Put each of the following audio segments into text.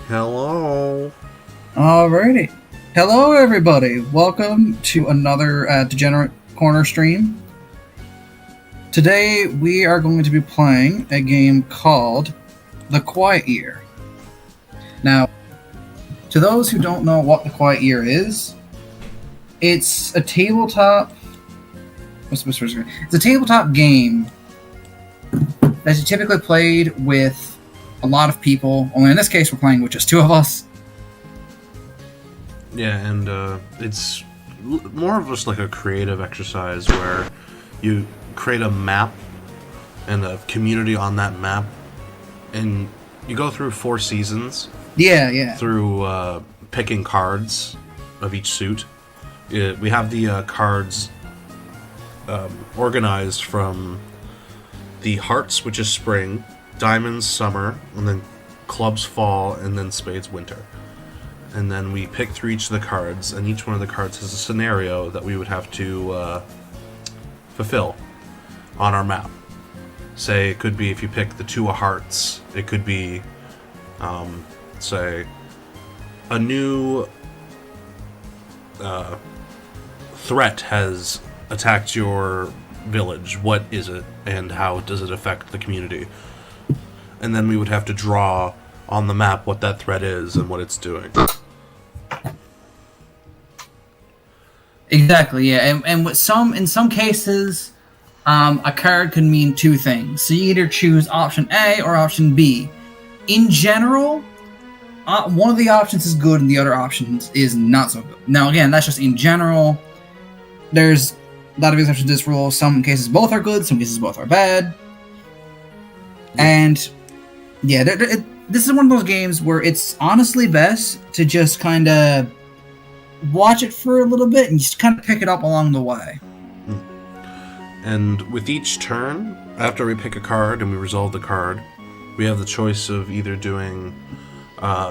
Hello. Alrighty. Hello, everybody. Welcome to another Degenerate Corner stream. Today, we are going to be playing a game called The Quiet Year. Now, to those who don't know what The Quiet Year is, it's a tabletop... It's a tabletop game that's typically played with a lot of people. Only in this case, we're playing with just two of us. Yeah, and it's more of just like a creative exercise where you create a map and a community on that map, and you go through 4 seasons. Yeah. Through picking cards of each suit. We have the cards organized from the hearts, which is spring, diamonds, summer, and then clubs, fall, and then spades, winter. And then we pick through each of the cards, and each one of the cards has a scenario that we would have to fulfill on our map. Say, it could be if you pick the 2 of hearts, it could be, say, a new threat has attacked your village. What is it, and how does it affect the community? And then we would have to draw on the map what that threat is and what it's doing. Exactly, yeah. And with in some cases, a card can mean 2 things. So you either choose option A or option B. In general, one of the options is good and the other option is not so good. Now, again, that's just in general. There's a lot of exceptions to this rule. Some cases both are good, some cases both are bad. And, yeah, this is one of those games where it's honestly best to just kind of watch it for a little bit and just kind of pick it up along the way. And with each turn, after we pick a card and we resolve the card, we have the choice of either doing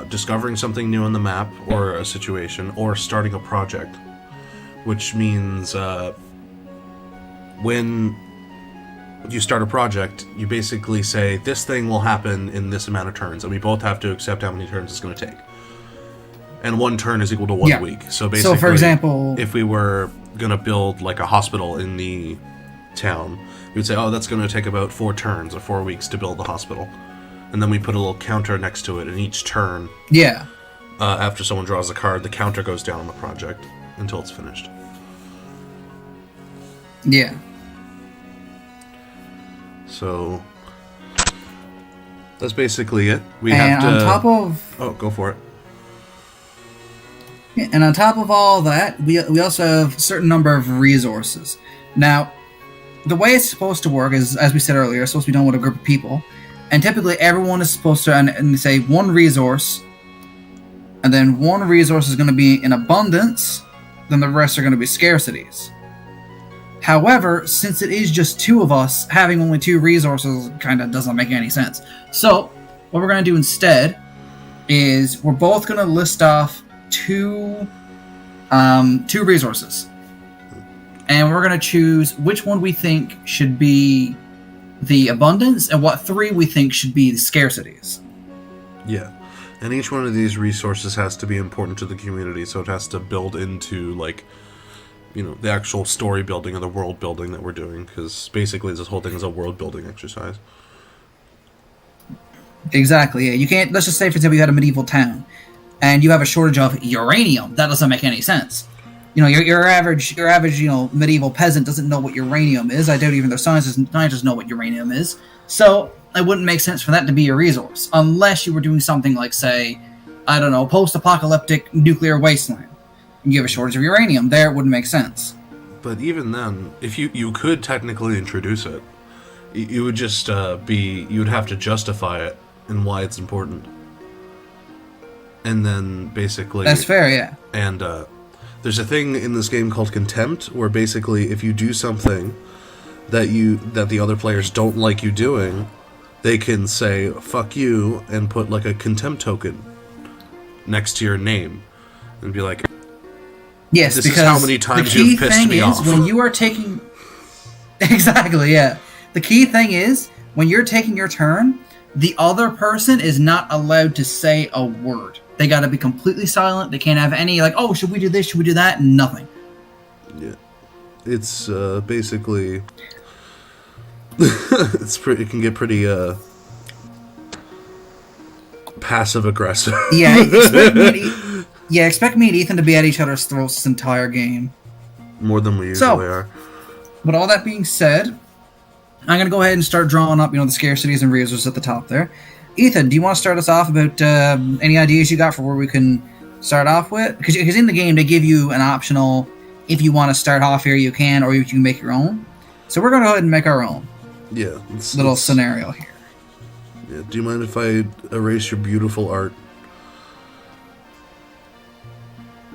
discovering something new on the map or a situation, or starting a project, which means when you start a project, you basically say this thing will happen in this amount of turns, and we both have to accept how many turns it's going to take. And 1 turn is equal to 1 week. So basically, for example, if we were going to build like a hospital in the town, we'd say, oh, that's going to take about 4 turns or 4 weeks to build the hospital. And then we put a little counter next to it, and each turn, after someone draws a card, the counter goes down on the project until it's finished. Yeah. So that's basically it. Oh, go for it. Yeah, and on top of all that, we also have a certain number of resources. Now, the way it's supposed to work is, as we said earlier, it's supposed to be done with a group of people. And typically everyone is supposed to, and say 1 resource, and then 1 resource is going to be in abundance, then the rest are going to be scarcities. However, since it is just 2 of us, having only 2 resources kind of doesn't make any sense. So, what we're going to do instead is we're both going to list off 2 resources. And we're going to choose which one we think should be the abundance and what 3 we think should be the scarcities. Yeah. And each one of these resources has to be important to the community, so it has to build into, like, you know, the actual story building or the world building that we're doing, because basically this whole thing is a world building exercise. Exactly, yeah. You can't, let's just say, for example, you had a medieval town, and you have a shortage of uranium. That doesn't make any sense. You know, your average, you know, medieval peasant doesn't know what uranium is. I doubt even their scientists know what uranium is. So, it wouldn't make sense for that to be a resource, unless you were doing something like, say, I don't know, post-apocalyptic nuclear wasteland. You have a shortage of uranium. There, it wouldn't make sense. But even then, if you could technically introduce it, you would just you would have to justify it and why it's important. And then, basically... That's fair, yeah. And, there's a thing in this game called contempt, where basically if you do something that the other players don't like you doing, they can say, fuck you, and put like a contempt token next to your name. And be like, yes, this because is how many times you've pissed me off. When you are taking... Exactly, yeah. The key thing is, when you're taking your turn, the other person is not allowed to say a word. They got to be completely silent. They can't have any like, oh, should we do this? Should we do that? Nothing. Yeah, it's basically it can get pretty passive aggressive. Yeah, expect me and Ethan to be at each other's throats this entire game. More than we usually are. With all that being said, I'm going to go ahead and start drawing up, the scarcities and resources at the top there. Ethan, do you want to start us off about any ideas you got for where we can start off with? Because in the game, they give you an optional, if you want to start off here, you can, or you can make your own. So we're going to go ahead and make our own. Yeah. Little scenario here. Yeah. Do you mind if I erase your beautiful art?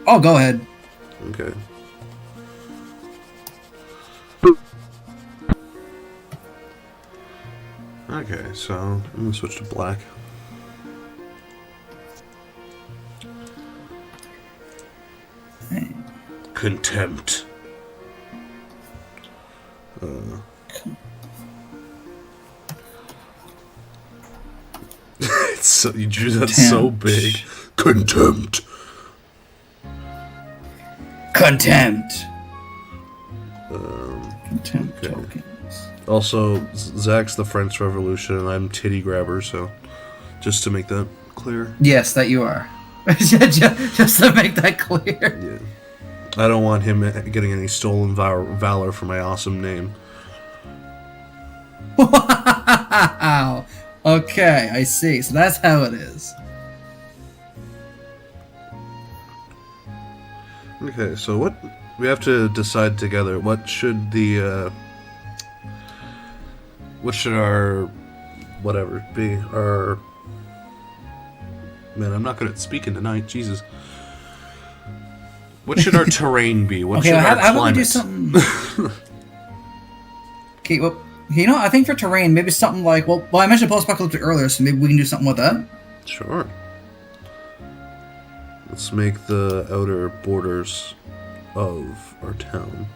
Oh, go ahead. Okay. Okay, so I'm gonna switch to black. Hey. Contempt. It's so, you drew that so big. Contempt. Contempt. Contempt tokens. Also, Zach's the French Revolution, and I'm Titty Grabber, so just to make that clear. Yes, that you are. just to make that clear. Yeah. I don't want him getting any stolen valor for my awesome name. Wow. Okay, I see. So that's how it is. Okay, so what we have to decide together. What should our whatever be? Our man, I'm not good at speaking tonight. Jesus. What should our terrain be? What should our how about we do climate? something? Okay, well, I think for terrain, maybe something like well, I mentioned post-apocalyptic earlier, so maybe we can do something with that. Sure. Let's make the outer borders of our town.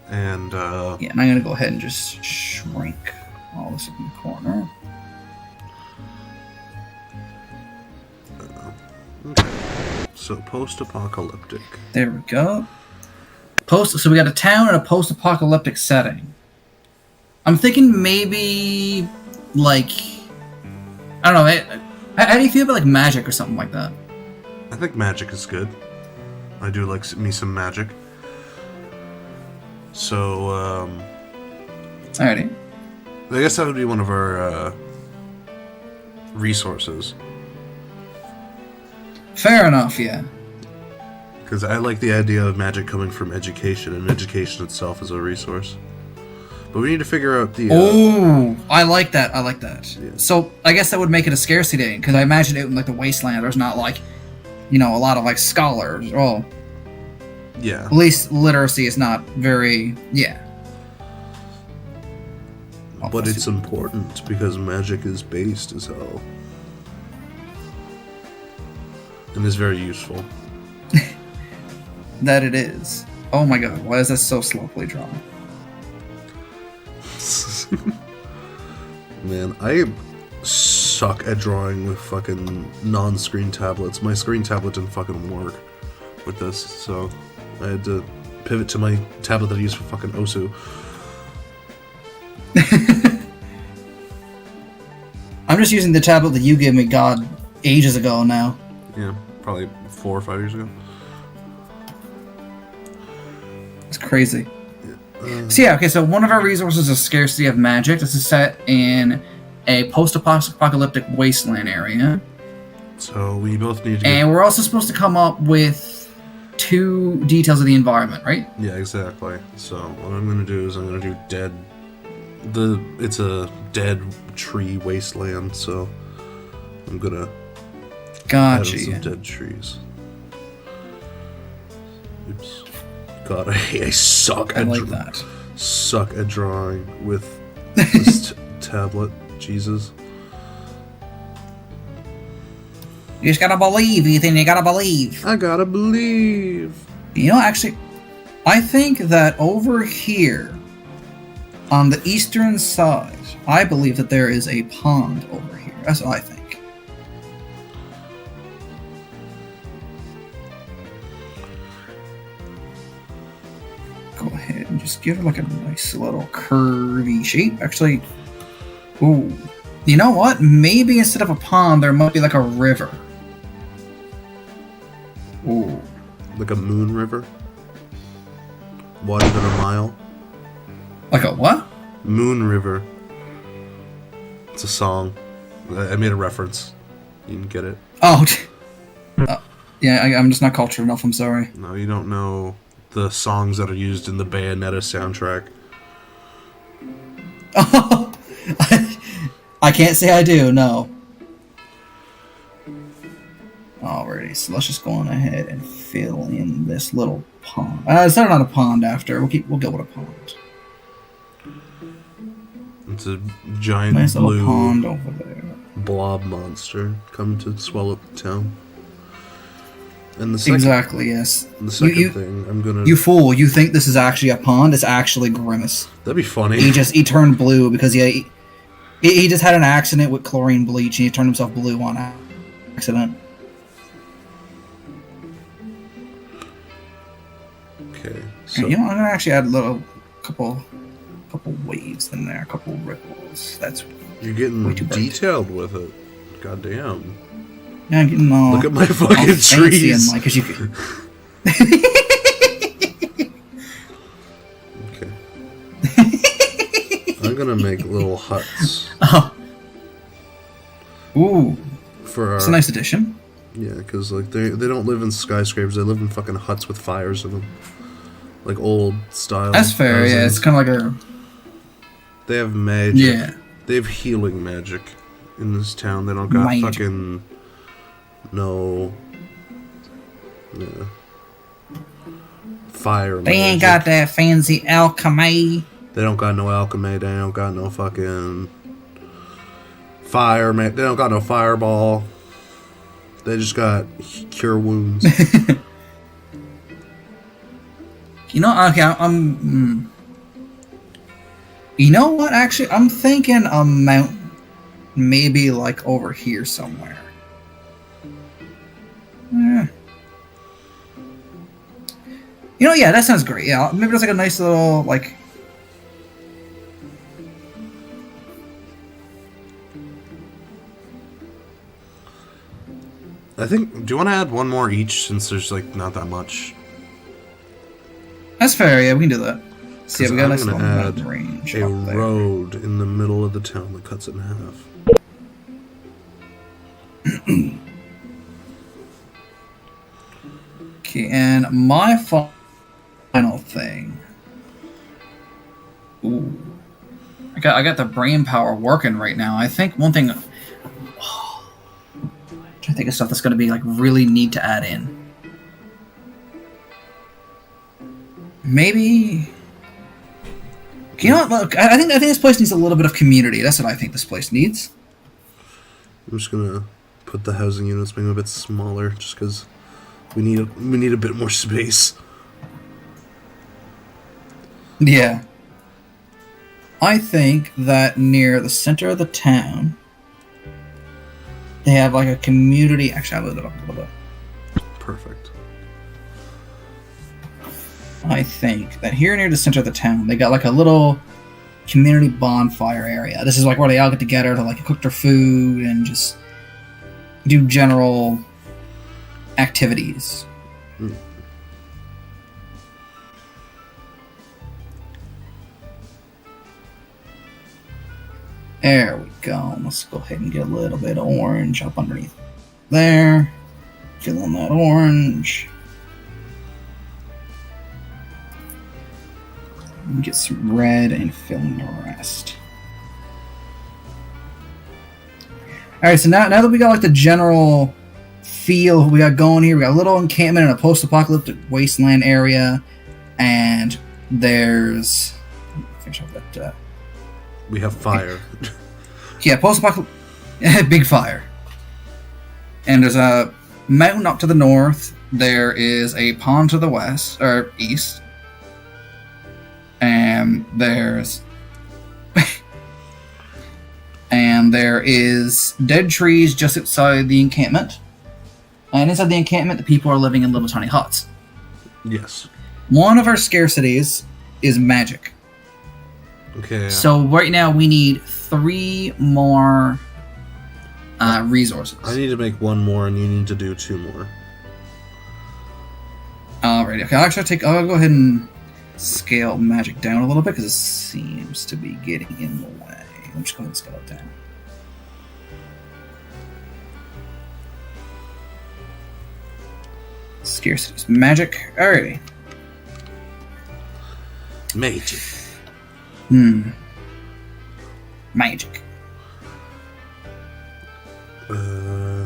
And yeah, and I'm gonna go ahead and just shrink all this in the corner. Okay. So post-apocalyptic. There we go. So we got a town in a post-apocalyptic setting. I'm thinking maybe like I don't know. How do you feel about like magic or something like that? I think magic is good. I do like me some magic. So, Alrighty. I guess that would be one of our resources. Fair enough, yeah. Because I like the idea of magic coming from education, and education itself is a resource. But we need to figure out the... Oh, I like that. Yeah. So I guess that would make it a scarcity, because I imagine it in like the wasteland, there's not like, a lot of like scholars. Oh, yeah. at least literacy is not very, yeah. But it's important, because magic is based as hell. And is very useful. That it is. Oh my god, why is that so slowly drawn? Man, I suck at drawing with fucking non-screen tablets. My screen tablet didn't fucking work with this, so I had to pivot to my tablet that I use for fucking Osu. I'm just using the tablet that you gave me, god, ages ago now. Yeah, probably 4 or 5 years ago. It's crazy. So one of our resources is scarcity of magic. This is set in a post-apocalyptic wasteland area. So we both need to And we're also supposed to come up with 2 details of the environment, right? Yeah, exactly. So what I'm gonna do is I'm gonna do it's a dead tree wasteland, so I'm gonna add some dead trees. Oops. God, I suck at that. Suck at drawing with this tablet. Jesus. You just gotta believe, Ethan. You gotta believe. I gotta believe. Actually, I think that over here, On the eastern side, I believe that there is a pond over here. That's what I think. Go ahead and just give it like a nice little curvy shape. Actually, ooh. You know what? Maybe instead of a pond, there might be like a river. Ooh. Like a moon river? Wider than a mile? Like a what? Moon River. It's a song. I made a reference. You can get it. Oh. Yeah, I'm just not cultured enough, I'm sorry. No, you don't know the songs that are used in the Bayonetta soundtrack. Oh, I can't say I do, no. Alrighty, so let's just go on ahead and fill in this little pond. It's not a pond after. We'll go with a pond. It's a giant Nice blue little pond over there. blob monster coming to swallow up the town. And the second, Exactly, yes. The second thing, I'm gonna. You fool! You think this is actually a pond? It's actually Grimace. That'd be funny. He turned blue because he just had an accident with chlorine bleach and he turned himself blue on accident. Okay, so You know, I'm gonna actually add a couple waves in there, a couple ripples. That's you're getting way too bright. detailed with it. Goddamn. Yeah, I'm getting all. Look at my all fucking fancy trees. and, 'cause you could. Okay. I'm gonna make little huts Oh. Ooh, for our. it's a nice addition. Yeah, because like they don't live in skyscrapers. They live in fucking huts with fires in them, like old style. That's fair. Yeah, it's kind of like a. They have magic. Yeah. They have healing magic in this town. They don't got Magic. fucking no. Yeah. Fire. They ain't magic. got that fancy alchemy. They don't got no alchemy. They don't got no fucking fire. Man, they don't got no fireball. They just got cure wounds. You know, okay, You know what? Actually, I'm thinking a mountain, maybe like over here somewhere. Eh. You know, yeah, that sounds great. Yeah, maybe there's like a nice little like. I think. Do you want to add one more each since there's like not that much? That's fair. Yeah, we can do that. See, we got a I'm nice gonna little add range. a up there. road in the middle of the town that cuts it in half. Okay, and my final thing. Ooh, I got the brain power working right now. I think one thing. I'm trying to think of stuff that's going to be like really neat to add in. Maybe. You know what? Look, I think this place needs a little bit of community. That's what I think this place needs. I'm just gonna put the housing units maybe a bit smaller, just because we need a bit more space. Yeah. I think that near the center of the town, they have like a community. Actually, I'll move it up a little bit. Perfect. I think that here near the center of the town, they got like a little community bonfire area. This is like where they all get together to like cook their food and just do general activities. Mm. There we go. Let's go ahead and get a little bit of orange up underneath there. Fill in that orange. And get some red and fill in the rest. Alright, so now that we got like the general feel we got going here, we got a little encampment in a post-apocalyptic wasteland area, and there's finish up that We have fire. yeah, post-apocalyptic big fire. And there's a mountain up to the north. There is a pond to the west or east. And there's And there is dead trees just outside the encampment. And inside the encampment, the people are living in little tiny huts. Yes. One of our scarcities is magic. Okay. So right now we need 3 more resources. I need to make 1 more, and you need to do 2 more. Alright, okay. I'll go ahead and scale magic down a little bit because it seems to be getting in the way. I'm just going to scale it down. Scarcities. Magic. Alrighty. Magic. Magic.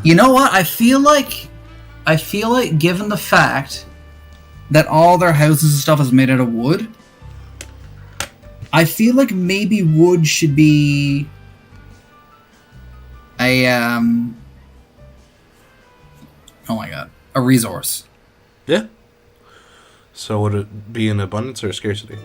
You know what? I feel like given the fact that all their houses and stuff is made out of wood, I feel like maybe wood should be a a resource. Yeah. So would it be in abundance or scarcity?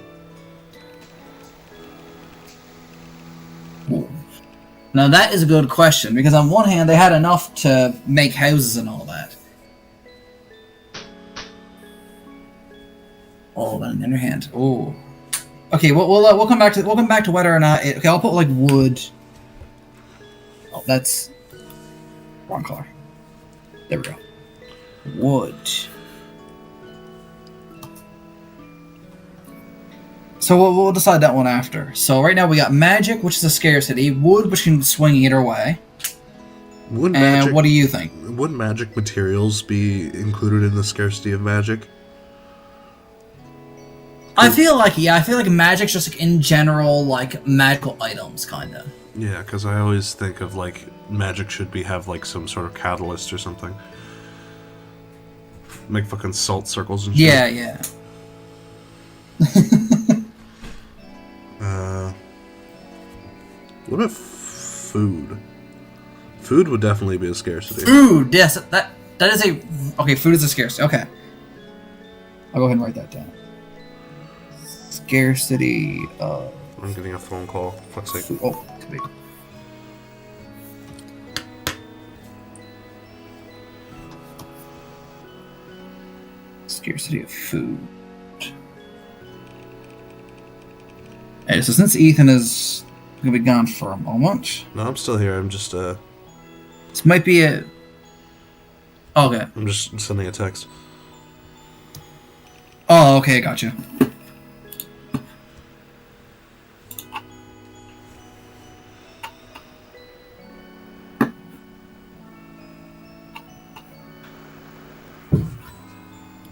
Now that is a good question, because on one hand they had enough to make houses and all that. Oh, but on the other hand, okay, we'll come back to whether or not. Okay, I'll put like wood. Oh, that's wrong color. There we go. Wood. So we'll decide that one after. So right now we got magic, which is a scarcity. Wood, which can swing either way. And what do you think? Would magic materials be included in the scarcity of magic? I feel like magic's just like in general, like magical items, kind of. Yeah, because I always think of like magic should have like some sort of catalyst or something. Make fucking salt circles and shit. Yeah. What about food? Food would definitely be a scarcity. Food, yes, that is a okay. Food is a scarcity. Okay, I'll go ahead and write that down. Scarcity of. I'm getting a phone call. Fuck's sake. Oh, too big. Scarcity of food. Hey, so since Ethan is gonna be gone for a moment. No, I'm still here. I'm just This might be a. Okay. I'm just sending a text. Oh, okay, gotcha.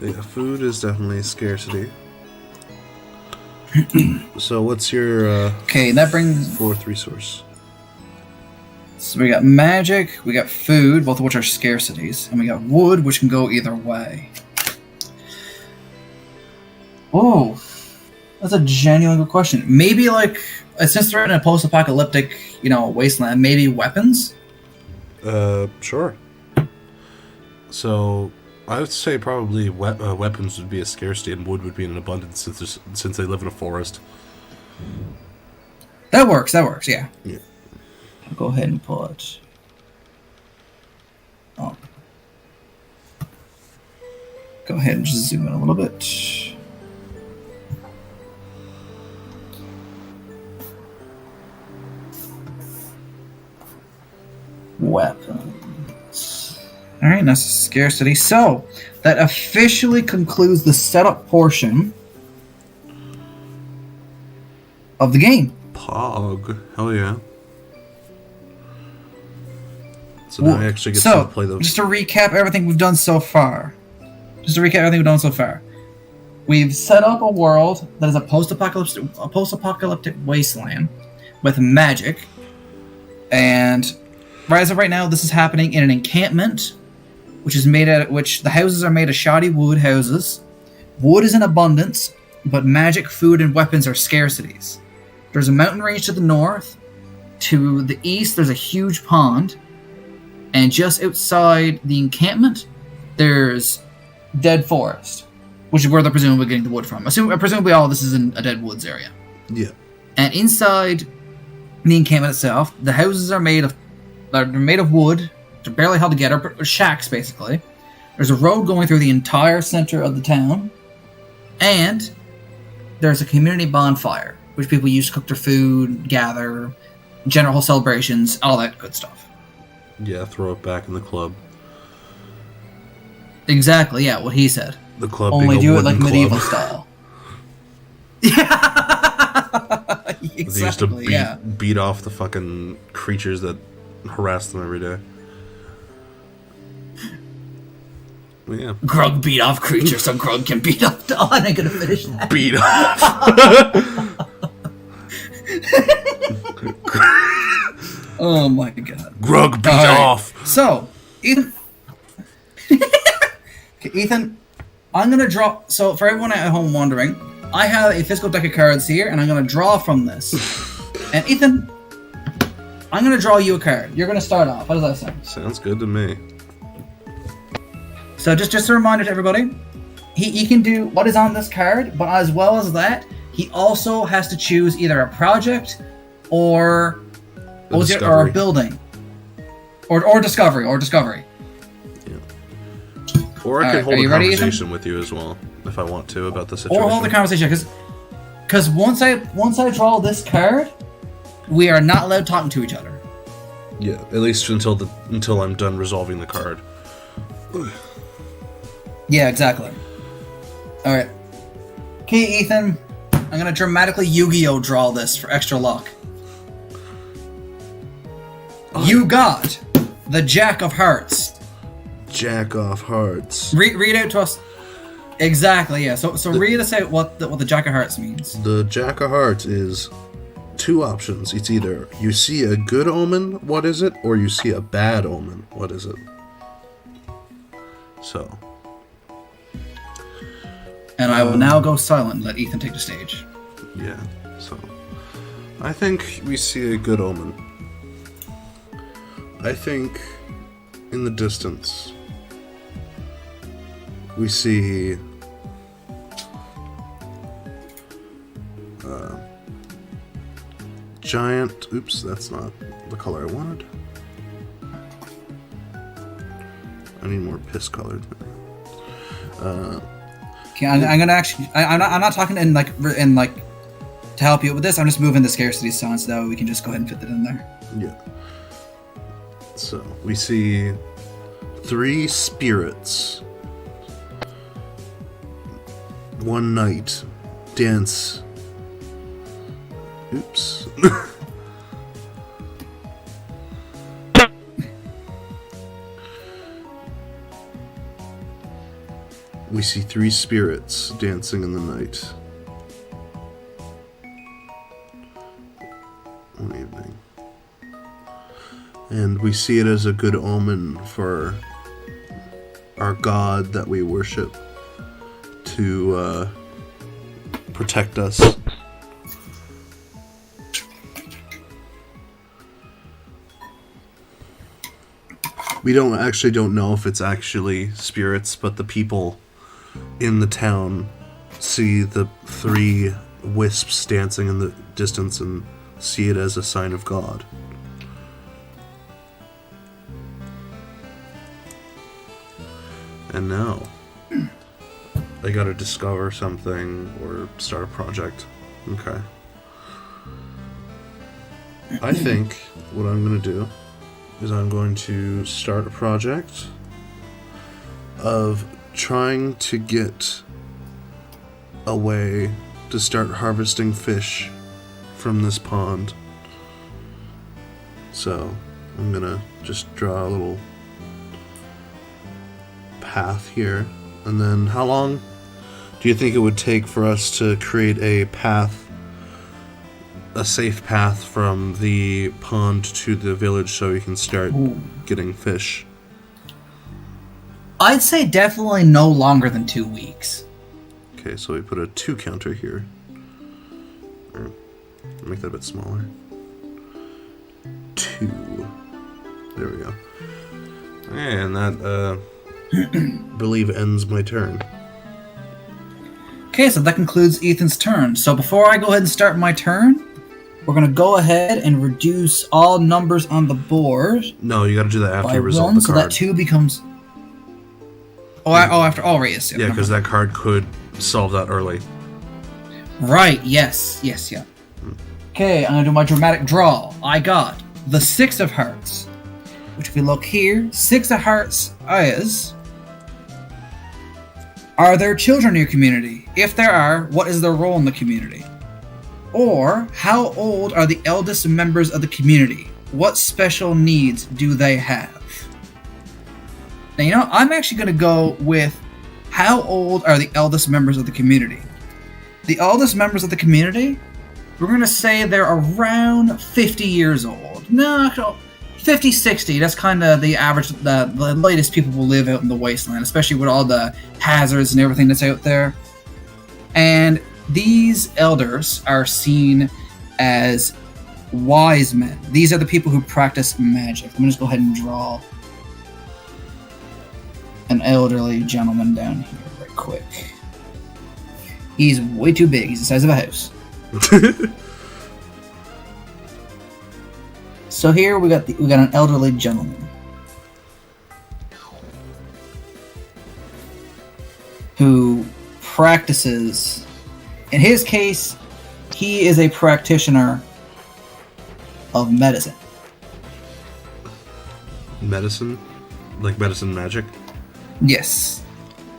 Yeah, food is definitely a scarcity. So what's your okay, that brings 4th resource? So we got magic, we got food, both of which are scarcities, and we got wood, which can go either way. Oh, that's a genuine good question. Maybe like since they're in a post-apocalyptic, wasteland, maybe weapons. Sure. So I would say probably weapons would be a scarcity and wood would be in abundance since they live in a forest. That works, yeah. Yeah. I'll go ahead and put... Oh. Go ahead and just zoom in a little bit. Weapons. Alright, that's a scarcity. So, that officially concludes the setup portion of the game. Pog. Hell yeah. So now I actually get to play those. Just to recap everything we've done so far. We've set up a world that is a post-apocalyptic wasteland with magic. And as of right now, this is happening in an encampment, which the houses are made of shoddy wood houses. Wood is in abundance, but magic, food, and weapons are scarcities. There's a mountain range to the north. To the east, there's a huge pond. And just outside the encampment, there's dead forest, which is where they're presumably getting the wood from. Presumably all of this is in a dead woods area. Yeah. And inside the encampment itself. The houses are made of wood. They're barely held together, but shacks basically. There's a road going through the entire center of the town, and there's a community bonfire, which people use to cook their food, gather, general celebrations, all that good stuff. Yeah, throw it back in the club. Exactly, yeah, what he said. The club Only being a do it like wooden medieval club. style. Yeah, exactly. They used to beat off the fucking creatures that harass them every day. Well, yeah. Grug beat off creatures so Grug can beat up. Oh, I ain't gonna finish that. Beat off. Oh my god. Grug beat off. So, Ethan. Okay, Ethan, I'm gonna draw. So, for everyone at home wondering, I have a physical deck of cards here, and I'm gonna draw from this. And Ethan, I'm gonna draw you a card. You're gonna start off. How does that sound? Sounds good to me. So just a reminder to everybody, he can do what is on this card, but as well as that, he also has to choose either a project or a building, or discovery. Yeah. Or I can hold a conversation with you as well if I want to about the situation. Or hold the conversation because once I draw this card, we are not allowed talking to each other. Yeah, at least until I'm done resolving the card. Yeah, exactly. Alright. Okay, Ethan. I'm gonna dramatically Yu-Gi-Oh! Draw this for extra luck. You got the Jack of Hearts. Jack of Hearts. Read out to us. Exactly, yeah. So read us out what the Jack of Hearts means. The Jack of Hearts is two options. It's either you see a good omen, what is it? Or you see a bad omen, what is it? So... And I will now go silent and let Ethan take the stage. Yeah, so... I think we see a good omen. I think in the distance we see giant... Oops, that's not the color I wanted. I need more piss colored. Okay, I'm gonna actually. I'm not talking in like to help you with this. I'm just moving the scarcity sign so that way we can just go ahead and fit it in there. Yeah. So we see 3 spirits. One night dance. Oops. We see 3 spirits dancing in the night. One evening. And we see it as a good omen for our god that we worship to protect us. We don't know if it's actually spirits, but the people in the town see the 3 wisps dancing in the distance and see it as a sign of God. And now I gotta discover something or start a project. Okay. I think what I'm gonna do is I'm going to start a project of trying to get a way to start harvesting fish from this pond. So I'm gonna just draw a little path here, and then how long do you think it would take for us to create a path, a safe path from the pond to the village so we can start getting fish? I'd say definitely no longer than 2 weeks. Okay, so we put a 2 counter here. Or make that a bit smaller. 2. There we go. And that, believe ends my turn. Okay, so that concludes Ethan's turn. So before I go ahead and start my turn, we're going to go ahead and reduce all numbers on the board No, you got to do that after by you resolve 1, the so card. that 2 becomes... after all race. Yeah, because that card could solve that early. Right, yes, yeah. Okay, I'm going to do my dramatic draw. I got the 6 of hearts, which if we look here, 6 of hearts is... Are there children in your community? If there are, what is their role in the community? Or, how old are the eldest members of the community? What special needs do they have? Now, I'm actually going to go with how old are the eldest members of the community? The eldest members of the community, we're going to say they're around 50 years old. No, 50, 60. That's kind of the average, the latest people will live out in the wasteland, especially with all the hazards and everything that's out there. And these elders are seen as wise men. These are the people who practice magic. Let me just go ahead and draw an elderly gentleman down here right quick. He's way too big. He's the size of a house. So here we got an elderly gentleman who practices. In his case, he is a practitioner of medicine. Medicine? Like medicine magic? Yes.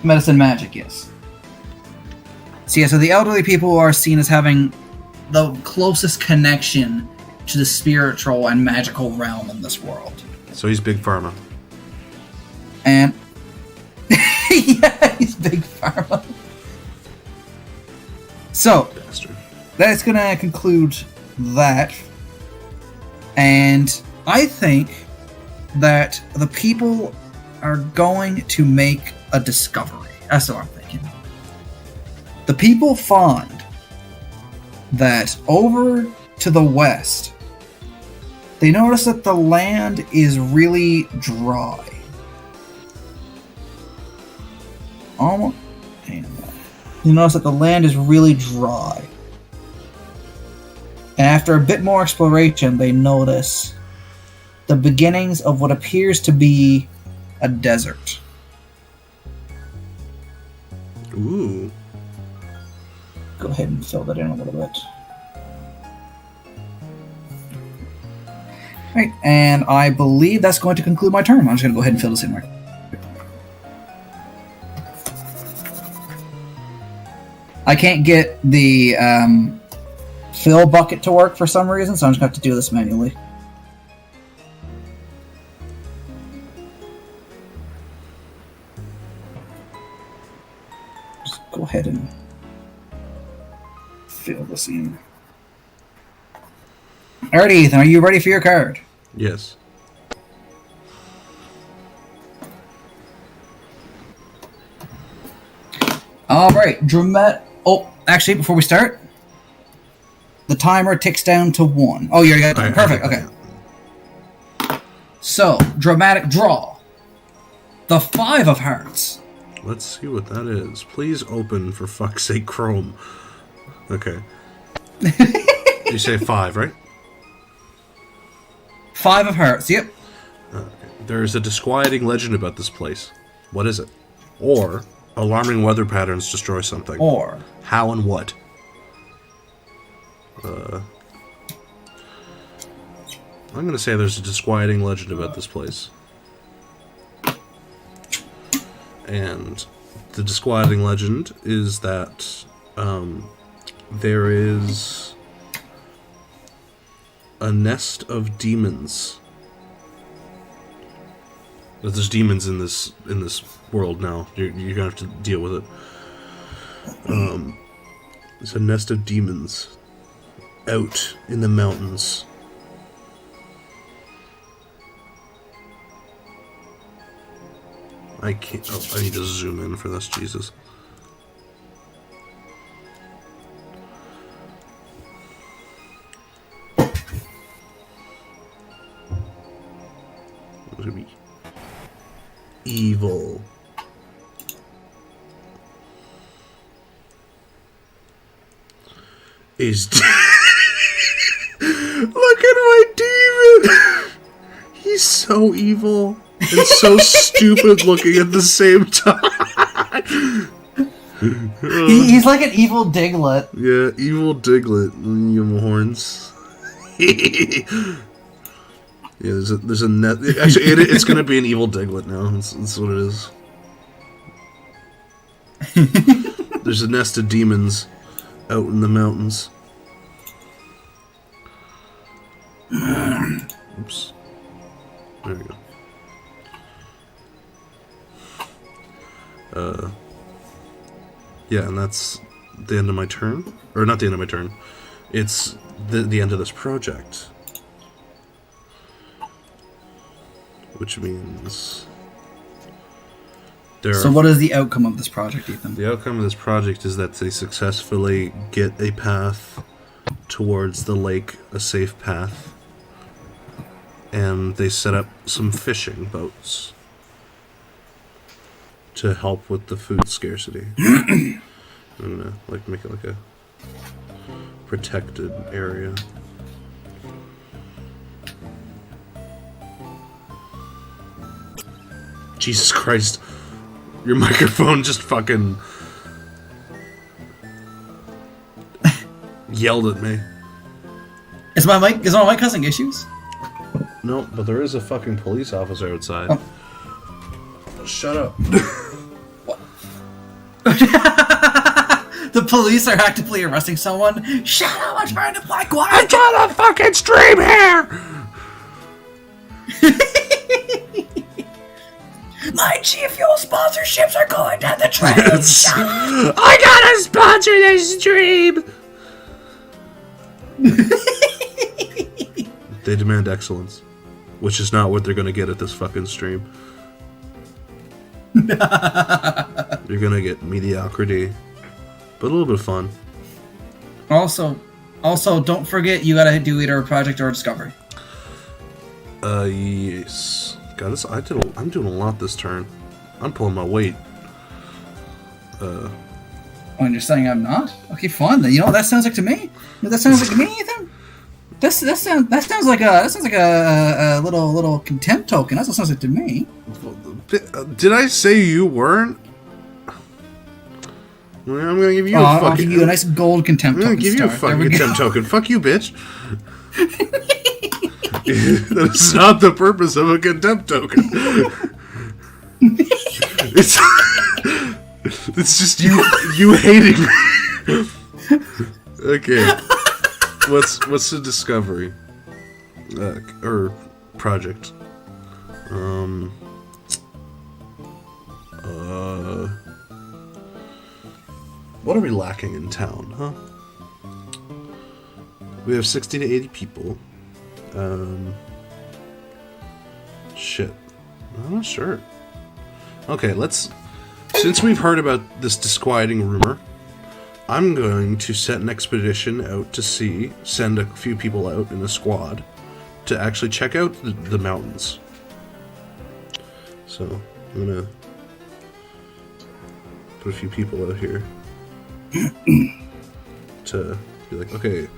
Medicine magic, yes. So the elderly people are seen as having the closest connection to the spiritual and magical realm in this world. So he's Big Pharma. And yeah, he's Big Pharma. So Bastard. that's gonna conclude that. And I think that the people are going to make a discovery. That's what I'm thinking. The people find that over to the west, they notice that the land is really dry. Almost. You notice that the land is really dry. And after a bit more exploration, they notice the beginnings of what appears to be a desert. Ooh. Go ahead and fill that in a little bit. Right, and I believe that's going to conclude my turn. I'm just going to go ahead and fill this in right. I can't get the fill bucket to work for some reason, so I'm just going to have to do this manually. Just go ahead and fill this in. Alright, Ethan, are you ready for your card? Yes. Alright, dramatic. Oh, actually, before we start, the timer ticks down to 1. Oh, you already got it done. Perfect, okay. So, dramatic draw. The 5 of hearts. Let's see what that is. Please open, for fuck's sake, Chrome. Okay. You say 5, right? 5 of hearts, yep. Okay. There's a disquieting legend about this place. What is it? Or, alarming weather patterns destroy something. Or, how and what? I'm gonna say there's a disquieting legend about this place. And the disquieting legend is that there is a nest of demons. That there's demons in this world now. You're gonna have to deal with it. There's a nest of demons out in the mountains. I can't. Oh, I need to zoom in for this. Jesus. What's it gonna be? Evil. Is Look at my demon! He's so evil and so stupid looking at the same time. He's like an evil Diglett. Yeah, evil Diglett. You horns. Yeah, there's a net. Actually, it's gonna be an evil Diglett now. That's what it is. There's a nest of demons out in the mountains. Oops. There we go. Yeah, and that's the end of my turn. Or not the end of my turn. It's the end of this project. Which means... So what is the outcome of this project, Ethan? The outcome of this project is that they successfully get a path towards the lake, a safe path. And they set up some fishing boats to help with the food scarcity. I'm gonna make it like a protected area. Jesus Christ. Your microphone just fucking yelled at me. Is my mic causing issues? No, but there is a fucking police officer outside. Oh. Shut up. What? The police are actively arresting someone? Shut up, I'm trying to play quiet! I'm trying to fucking stream here! My G Fuel sponsorships are going down the drain! I gotta sponsor this stream! They demand excellence. Which is not what they're gonna get at this fucking stream. You're gonna get mediocrity, but a little bit of fun. Also, don't forget you gotta do either a project or a discovery. Yes. God, I'm doing a lot this turn. I'm pulling my weight. Oh, and you're saying I'm not? Okay, fine then. You know what that sounds like to me? That sounds like to me, Ethan? That sounds like a little contempt token. That's what it sounds like to me. Did I say you weren't? Well, I'm gonna give you I'll give you a nice gold contempt token. I'm gonna give you a fucking contempt token. Fuck you, bitch. That's not the purpose of a contempt token. It's just you hating me. Okay. What's the discovery? Or project? What are we lacking in town, huh? We have 60 to 80 people. Shit. I'm not sure. Okay, since we've heard about this disquieting rumor, I'm going to set an expedition out to send a few people out in a squad to actually check out the mountains. So, I'm gonna put a few people out here to be like, okay,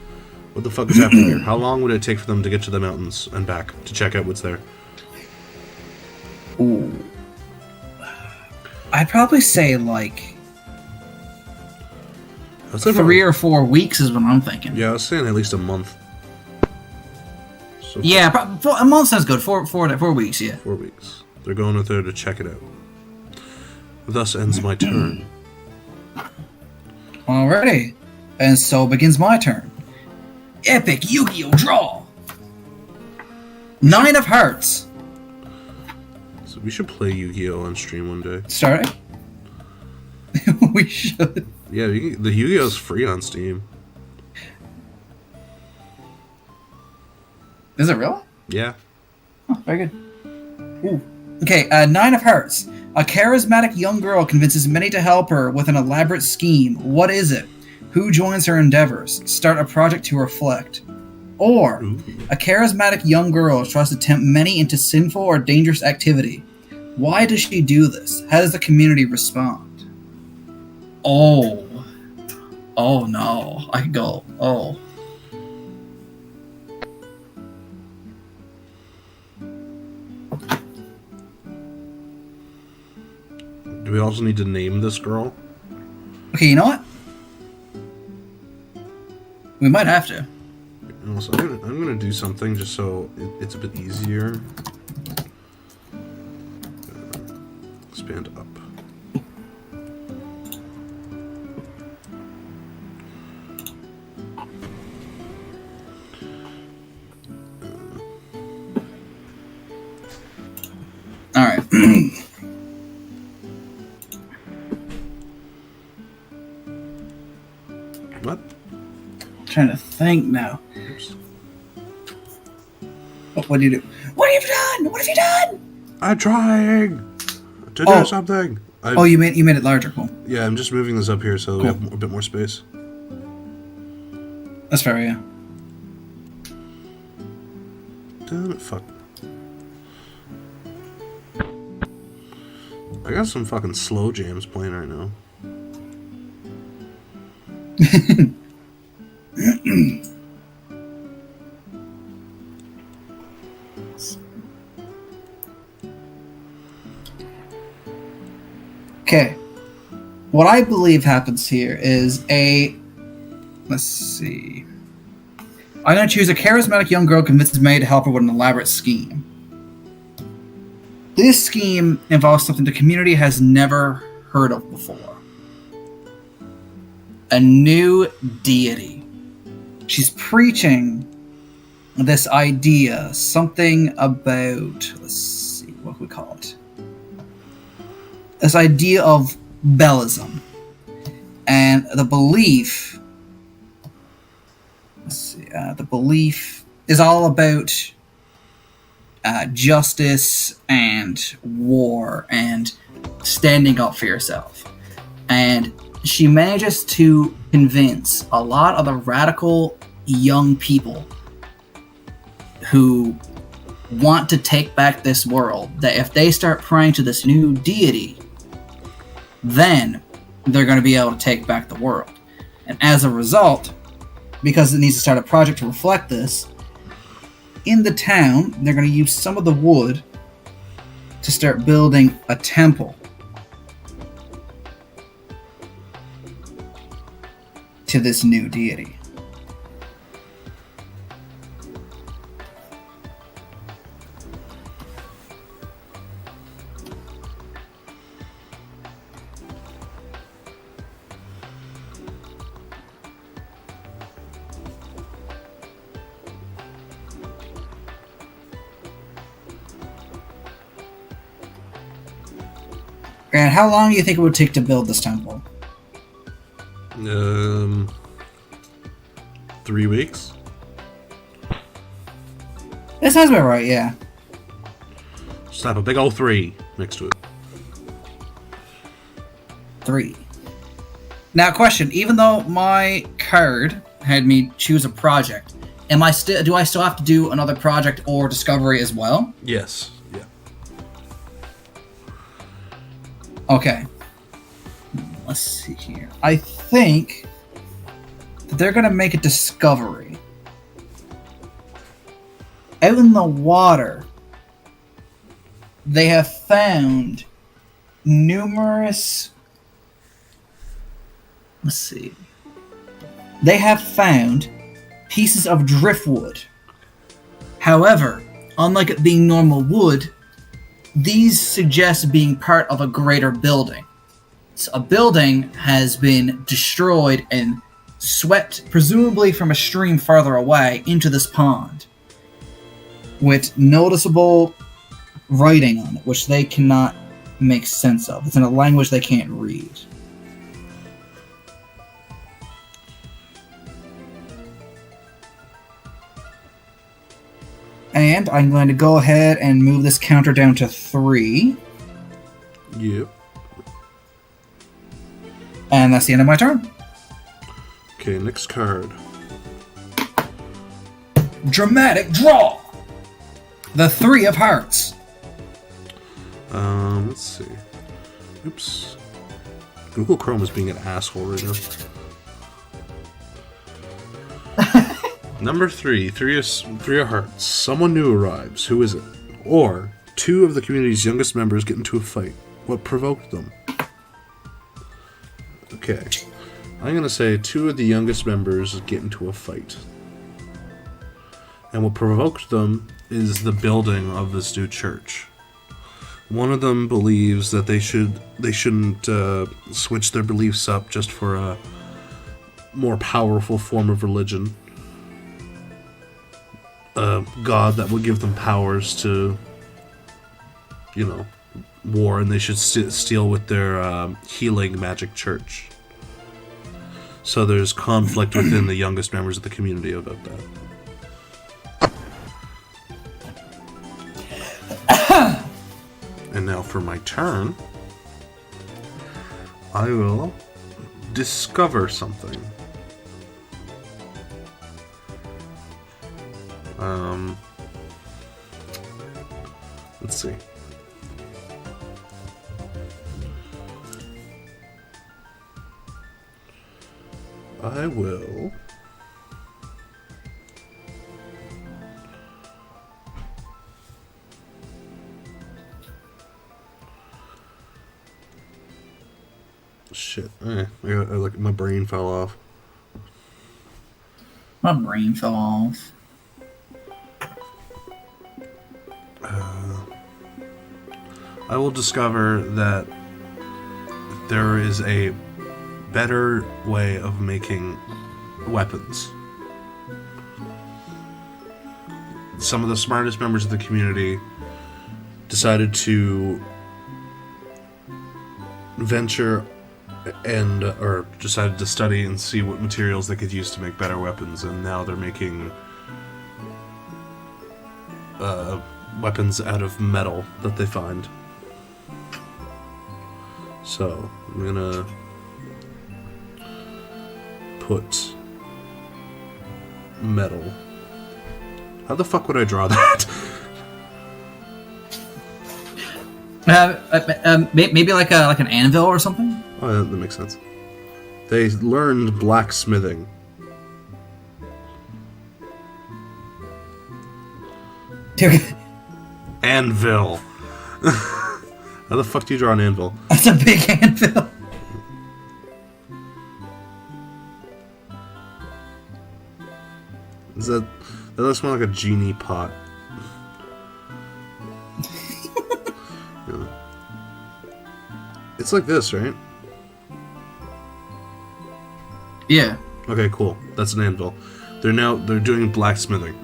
what the fuck is happening here? How long would it take for them to get to the mountains and back to check out what's there? Ooh. I'd probably say like 3 or 4 weeks is what I'm thinking. Yeah, I was saying at least a month. So yeah, a month sounds good. 4 weeks, yeah. 4 weeks. They're going out there to check it out. Thus ends my turn. Alrighty. And so begins my turn. Epic Yu-Gi-Oh! Draw! 9 of Hearts. So we should play Yu-Gi-Oh! On stream one day. Start it? We should. Yeah, the Yu-Gi-Oh! Is free on Steam. Is it real? Yeah. Oh, very good. Ooh. Okay, 9 of Hearts. A charismatic young girl convinces many to help her with an elaborate scheme. What is it? Who joins her endeavors? Start a project to reflect. Or, a charismatic young girl tries to tempt many into sinful or dangerous activity. Why does she do this? How does the community respond? Oh no. I could go. Oh. Do we also need to name this girl? Okay, you know what? We might have to. And also, I'm gonna do something just so it's a bit easier. Expand up. All right. What? Trying to think now. Oops. What do you do? What have you done? What have you done? I'm trying to do something. You made it larger. Cool. Yeah, I'm just moving this up here so we have a bit more space. That's fair, yeah. Damn it, fuck. I got some fucking slow jams playing right now. Okay. What I believe happens here is let's see. I'm going to choose a charismatic young girl convinces May to help her with an elaborate scheme. This scheme involves something the community has never heard of before. A new deity. She's preaching this idea, something about, let's see, what we call it? This idea of Bellism. And the belief, the belief is all about justice and war and standing up for yourself. And she manages to convince a lot of the radical young people who want to take back this world that if they start praying to this new deity, then they're going to be able to take back the world. And as a result, because it needs to start a project to reflect this, in the town, they're going to use some of the wood to start building a temple to this new deity. And how long do you think it would take to build this temple? 3 weeks. That sounds about right, yeah. Slap a big old 3 next to it. 3. Now, question: even though my card had me choose a project, do I still have to do another project or discovery as well? Yes. Yeah. Okay. Let's see here. I think that they're going to make a discovery. Out in the water, they have found numerous... Let's see. They have found pieces of driftwood. However, unlike it being normal wood, these suggest being part of a greater building. So a building has been destroyed and swept, presumably from a stream farther away, into this pond, with noticeable writing on it, which they cannot make sense of. It's in a language they can't read. And I'm going to go ahead and move this counter down to 3. Yep. And that's the end of my turn. Okay, next card. Dramatic draw! The 3 of Hearts. Let's see. Oops. Google Chrome is being an asshole right now. Number 3, three of hearts. Someone new arrives. Who is it? Or 2 of the community's youngest members get into a fight. What provoked them? Okay. I'm going to say 2 of the youngest members get into a fight. And what provoked them is the building of this new church. One of them believes that they shouldn't switch their beliefs up just for a more powerful form of religion. A god that would give them powers to, war, and they should steal with their healing magic church. So there's conflict within the youngest members of the community about that. And now for my turn, I will discover something. Let's see. I will shit. My brain fell off. My brain fell off. I will discover that there is a better way of making weapons. Some of the smartest members of the community decided to venture or decided to study and see what materials they could use to make better weapons, and now they're making weapons out of metal that they find. So I'm gonna put metal. How the fuck would I draw that? Maybe like an anvil or something. Oh, yeah, that makes sense. They learned blacksmithing. Anvil. How the fuck do you draw an anvil? That's a big anvil. That looks more like a genie pot. Yeah. It's like this, right? Yeah. Okay, cool. That's an anvil. They're doing blacksmithing.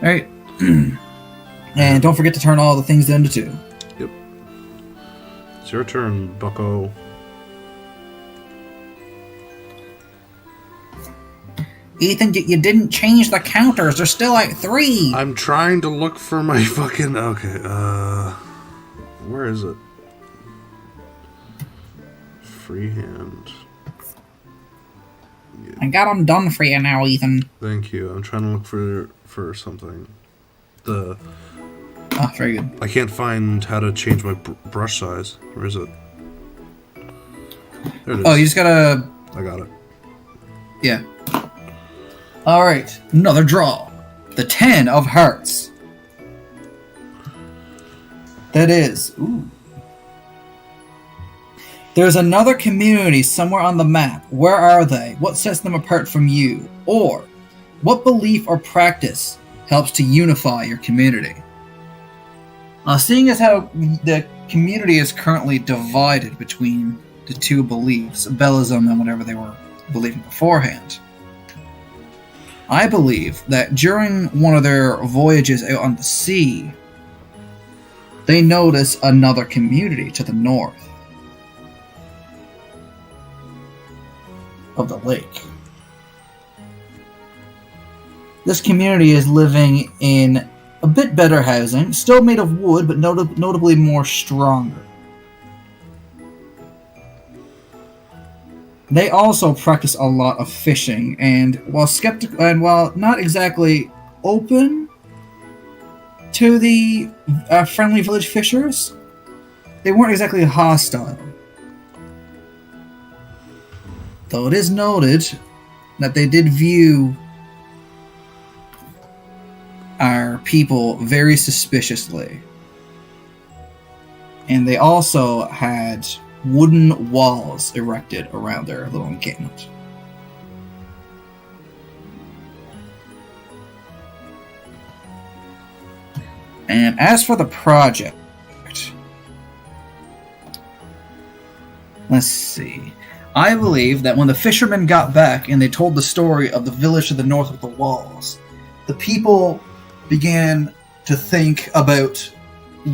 Alright. And don't forget to turn all the things into 2. Yep. It's your turn, bucko. Ethan, you didn't change the counters. They're still at 3. I'm trying to look for my fucking... Okay, where is it? Freehand. Yeah. I got them done for you now, Ethan. Thank you. I'm trying to look for something. Oh, very good. I can't find how to change my brush size. Where is it? There it is. Oh, you just gotta... I got it. Yeah. Alright, another draw. The 10 of hearts. That is... Ooh. There's another community somewhere on the map. Where are they? What sets them apart from you? Or, what belief or practice helps to unify your community? Seeing as how the community is currently divided between the 2 beliefs, Bellism and whatever they were believing beforehand, I believe that during one of their voyages out on the sea, they notice another community to the north of the lake. This community is living in a bit better housing, still made of wood, but notably more stronger. They also practice a lot of fishing, and while not exactly open to the friendly village fishers, they weren't exactly hostile. Though it is noted that they did view our people very suspiciously. And they also had wooden walls erected around their little encampment. And as for the project, let's see. I believe that when the fishermen got back and they told the story of the village to the north of the walls, the people began to think about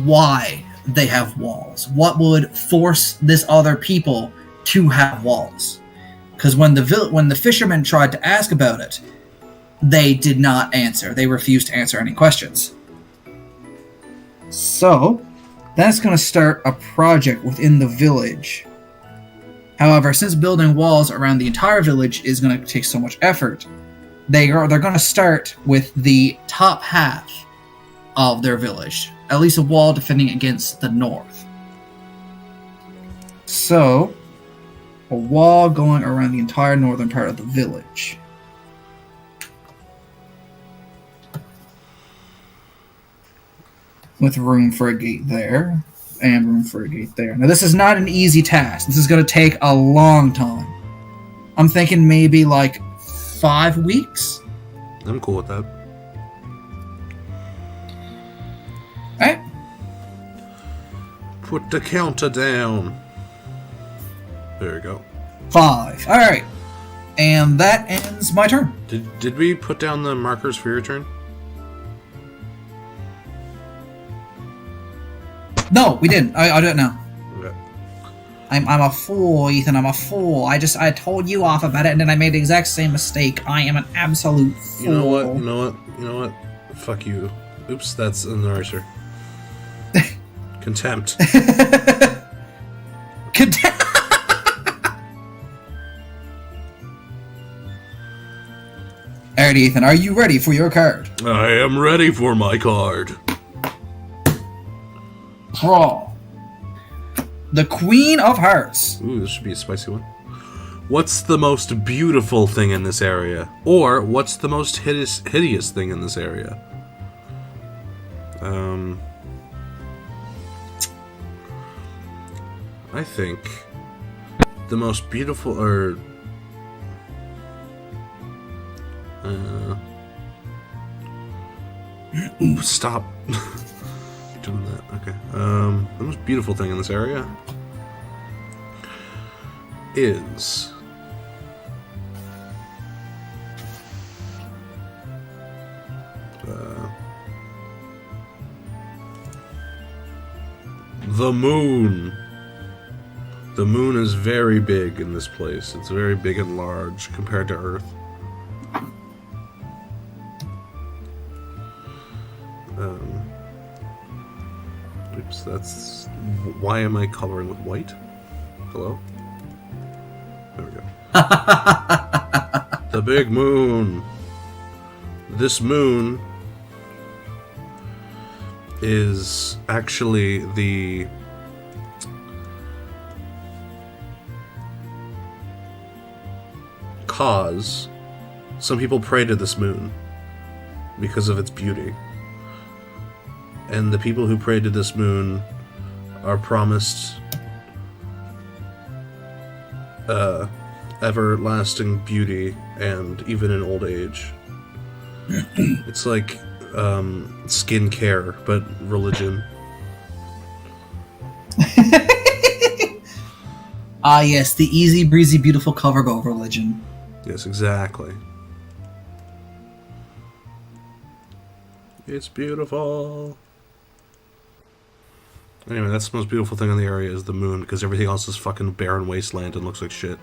why they have walls. What would force this other people to have walls? Because when the fishermen tried to ask about it, they did not answer. They refused to answer any questions. So, that's going to start a project within the village. However, since building walls around the entire village is going to take so much effort, they're going to start with the top half of their village, at least a wall defending against the north. So, a wall going around the entire northern part of the village. With room for a gate there, and room for a gate there. Now, this is not an easy task. This is going to take a long time. I'm thinking maybe like 5 weeks. I'm cool with that. Alright. Put the counter down. There we go. 5. Alright. And that ends my turn. Did we put down the markers for your turn? No, we didn't. I don't know. Okay. I'm a fool, Ethan. I'm a fool. I told you off about it, and then I made the exact same mistake. I am an absolute fool. You know what? Fuck you. Oops, that's an eraser. Contempt. Contempt. Alright, Ethan. Are you ready for your card? I am ready for my card. Draw. The Queen of Hearts. Ooh, this should be a spicy one. What's the most beautiful thing in this area? Or, what's the most hideous thing in this area? I think the most beautiful, or... Stop. Doing that. Okay. The most beautiful thing in this area is the moon. The moon is very big in this place. It's very big and large compared to Earth. Oops, that's... Why am I coloring with white? Hello? There we go. The big moon. This moon is actually the... cause. Some people pray to this moon because of its beauty. And the people who pray to this moon are promised everlasting beauty and even in old age. It's like skin care, but religion. Ah, yes, the easy breezy, beautiful cover girl religion. Yes, exactly. It's beautiful. Anyway, that's the most beautiful thing in the area is the moon, because everything else is fucking barren wasteland and looks like shit.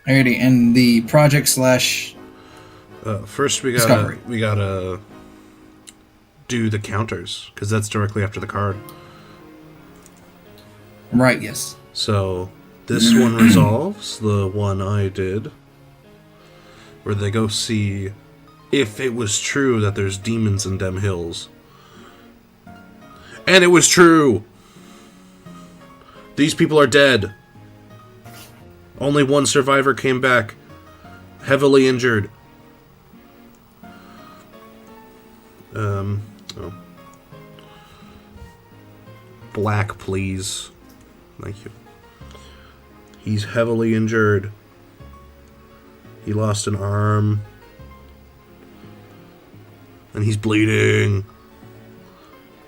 Alrighty, and the project slash... First we gotta do the counters, because that's directly after the card. Right, yes. So, this one resolves, the one I did, where they go see if it was true that there's demons in them hills. And it was true! These people are dead. Only one survivor came back, heavily injured. Oh. black, please. Thank you. He's heavily injured. He lost an arm. And he's bleeding.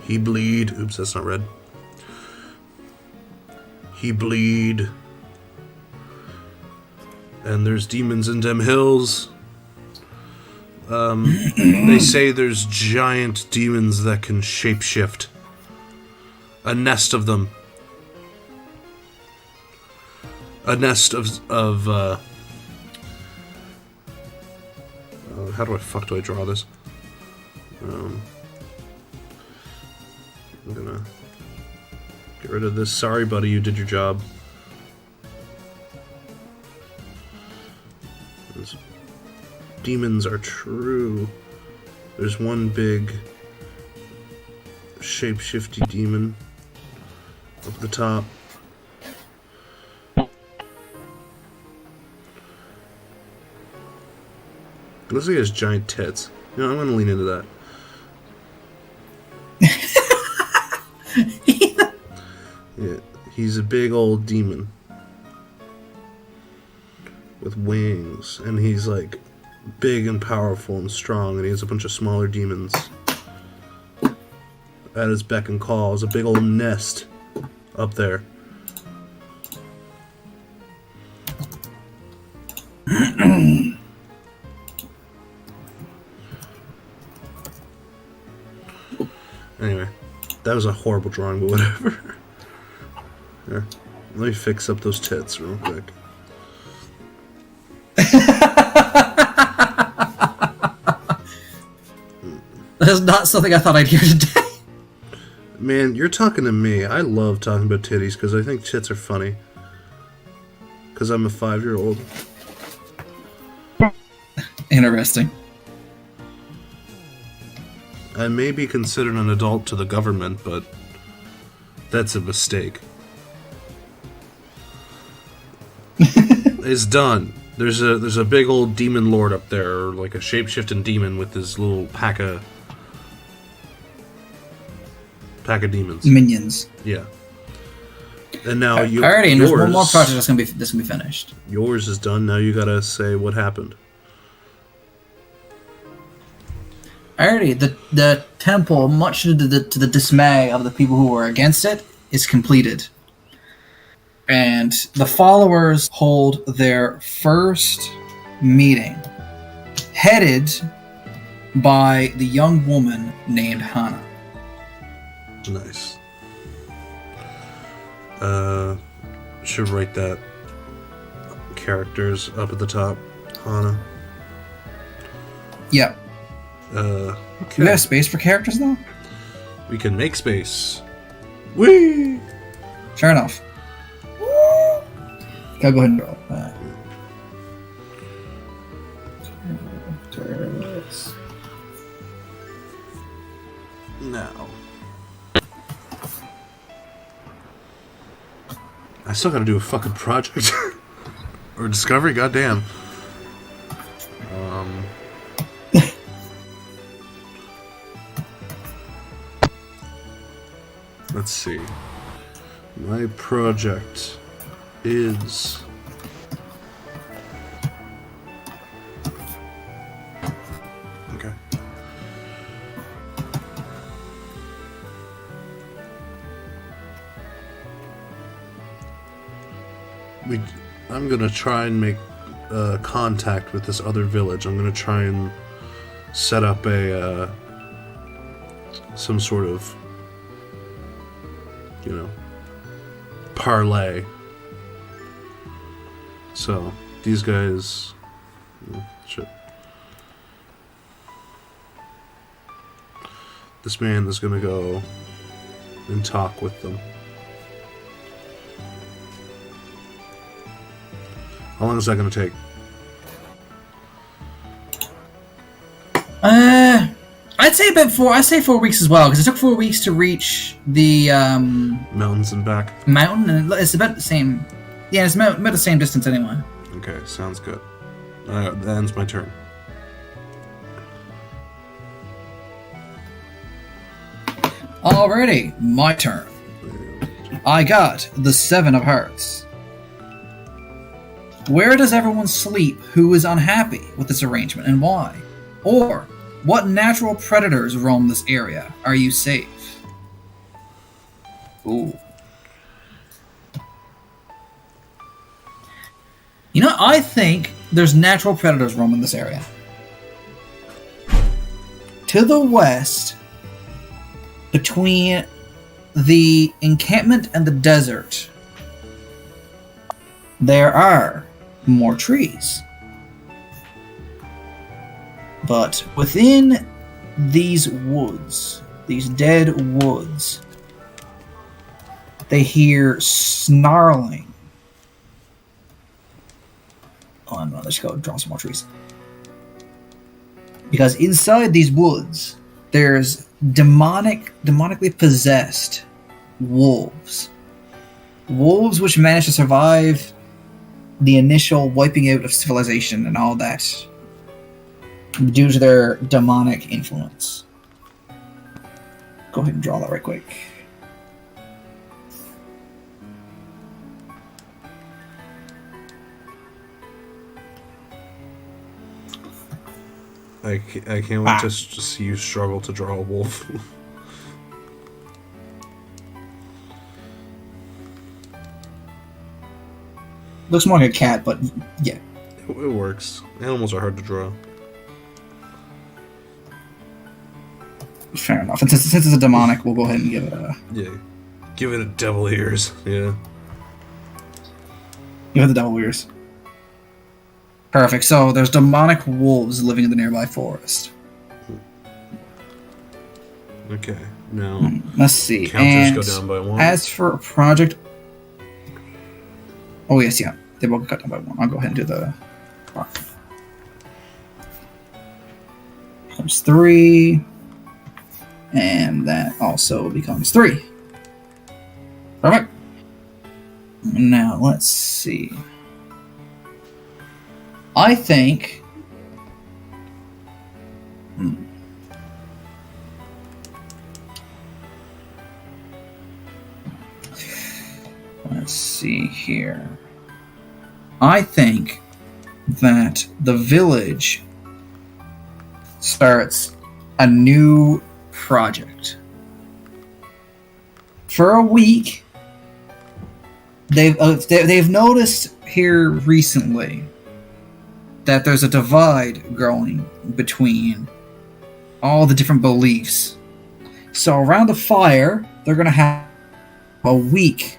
He bleed. Oops, that's not red. He bleed. And there's demons in them hills. They say there's giant demons that can shapeshift. A nest of them. A nest of how do I draw this? I'm gonna get rid of this. Sorry, buddy, you did your job. Those demons are true. There's one big shape-shifty demon up at the top. It looks like he has giant tits. You know, I'm gonna lean into that. Yeah, he's a big old demon with wings, and he's like big and powerful and strong, and he has a bunch of smaller demons at his beck and call. There's a big old nest up there. Anyway, that was a horrible drawing, but whatever. Here, let me fix up those tits real quick. That's not something I thought I'd hear today. Man, you're talking to me. I love talking about titties because I think tits are funny. Because I'm a 5-year-old. Interesting. I may be considered an adult to the government, but that's a mistake. It's done. There's a big old demon lord up there, or like a shape-shifting demon with his little pack of demons. Minions. Yeah. And now alrighty, and there's one more project that's gonna be finished. Yours is done. Now you gotta say what happened. Alrighty, the temple, much to the dismay of the people who were against it, is completed. And the followers hold their first meeting, headed by the young woman named Hannah. Nice. Should write that. Characters up at the top. Hannah. Yep. Okay. Do we have space for characters though? We can make space. Whee! Sure enough. Okay, go ahead and roll that. Now. I still gotta do a fucking project. Or discovery, goddamn. Let's see. My project is... Okay. I'm gonna try and make contact with this other village. I'm gonna try and set up a some sort of, you know, parlay. So these guys, shit. This man is gonna go and talk with them. How long is that going to take? I'd say about 4. I'd say 4 weeks as well, because it took 4 weeks to reach the mountains and back. Mountain, and it's about the same. Yeah, it's about the same distance anyway. Okay, sounds good. That ends my turn. Alrighty, my turn. There I got the 7 of hearts. Where does everyone sleep who is unhappy with this arrangement and why? Or, what natural predators roam this area? Are you safe? Ooh. You know, I think there's natural predators roaming this area. To the west, between the encampment and the desert, there are more trees. But within these woods, these dead woods, they hear snarling. Oh, I'm gonna just go draw some more trees. Because inside these woods, there's demonically possessed wolves. Wolves which managed to survive the initial wiping out of civilization and all that due to their demonic influence. Go ahead and draw that right quick. I can't wait to see you struggle to draw a wolf. Looks more like a cat, but yeah. It works. Animals are hard to draw. Fair enough. And since it's a demonic, we'll go ahead and give it a... Yeah. Give it a devil ears. Yeah. Give it the devil ears. Perfect. So there's demonic wolves living in the nearby forest. Okay. Now, let's see. counters And go down by 1. as for a project... Oh, yes, yeah. They both got down by 1. I'll go ahead and do the... Becomes 3. And that also becomes 3. Perfect. Now, let's see. I think... Let's see here. I think that the village starts a new project. For a week, they've noticed here recently that there's a divide growing between all the different beliefs. So around the fire, they're going to have a week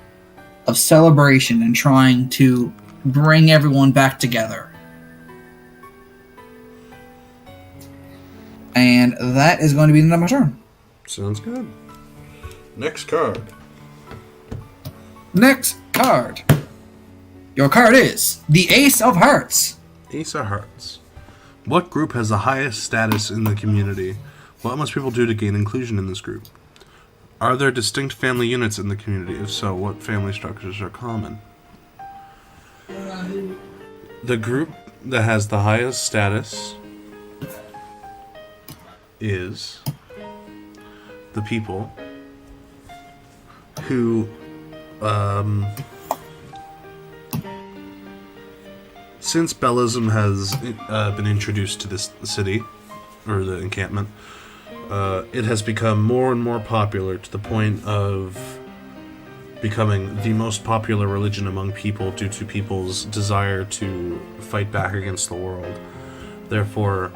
of celebration and trying to bring everyone back together. And that is going to be the end of my turn. Sounds good. Next card. Next card. Your card is the Ace of Hearts. Ace of Hearts. What group has the highest status in the community? What must people do to gain inclusion in this group? Are there distinct family units in the community? If so, what family structures are common? The group that has the highest status is the people who since Bellism has been introduced to this city, or the encampment, it has become more and more popular to the point of becoming the most popular religion among people due to people's desire to fight back against the world. Therefore,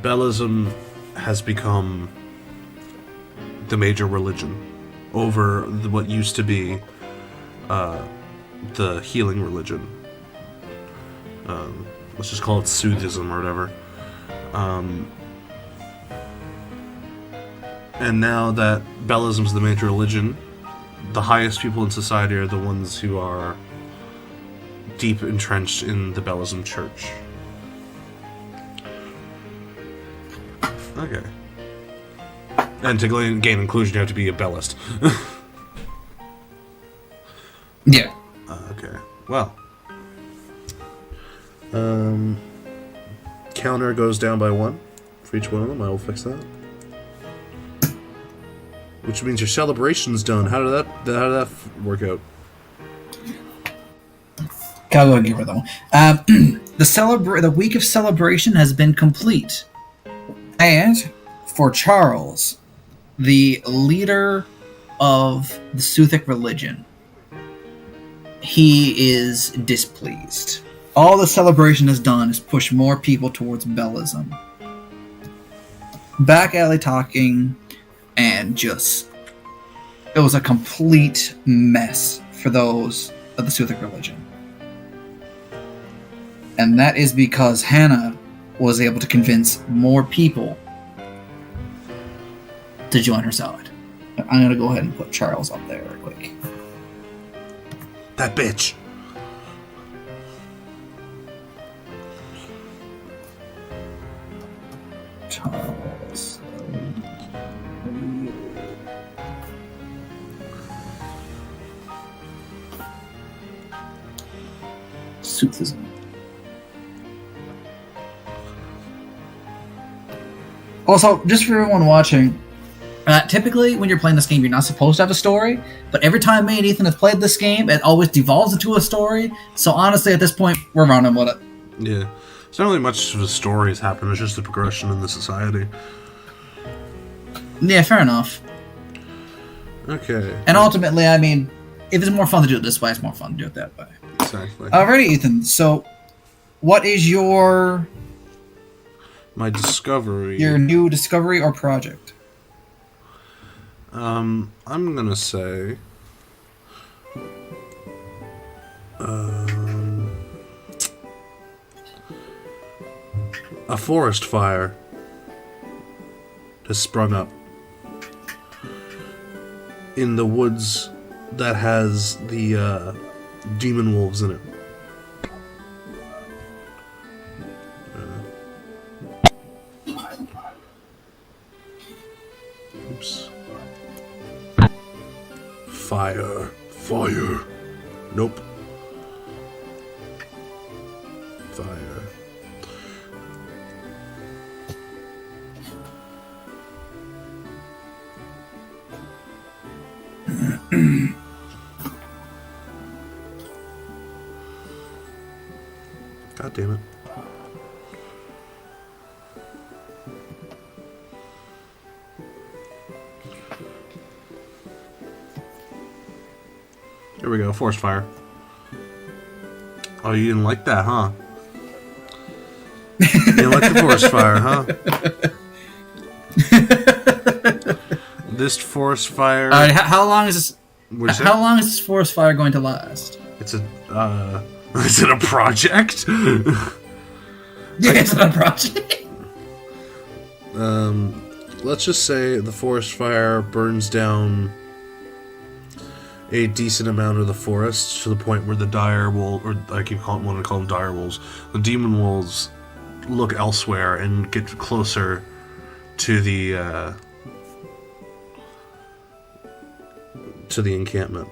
Bellism has become the major religion over what used to be the healing religion. Let's just call it Soothism or whatever. And now that Bellism's the major religion, the highest people in society are the ones who are deep entrenched in the Bellism church. Okay. And to gain inclusion, you have to be a Bellist. Yeah. Okay. Well. Counter goes down by 1 for each one of them. I will fix that. Which means your celebration's done. How did that work out? I'll go and give her that one. The week of celebration has been complete. And for Charles, the leader of the Suthic religion, he is displeased. All the celebration has done is push more people towards Bellism. Back alley talking, and it was a complete mess for those of the Suthic religion. And that is because Hannah was able to convince more people to join her side. I'm going to go ahead and put Charles up there real quick. That bitch. Charles. Suthism. Also, just for everyone watching, typically when you're playing this game, you're not supposed to have a story, but every time me and Ethan have played this game, it always devolves into a story, so honestly, at this point, we're running with it. Yeah. It's not really much of a story has happened, it's just the progression in the society. Yeah, fair enough. Okay. And ultimately, I mean, if it's more fun to do it this way, it's more fun to do it that way. Exactly. Alrighty, Ethan, so what is my discovery. your new discovery or project? I'm gonna say a forest fire has sprung up in the woods that has the demon wolves in it. Oops. Fire. Nope. Fire. God damn it. There we go, forest fire. Oh, you didn't like that, huh? You didn't like the forest fire, huh? This forest fire... Alright, how long is this... How long is this forest fire going to last? It's a, is it a project? Yeah, it's not a project. Let's just say the forest fire burns down a decent amount of the forest to the point where the dire wolf, or I keep wanting to call them dire wolves, the demon wolves look elsewhere and get closer to the encampment.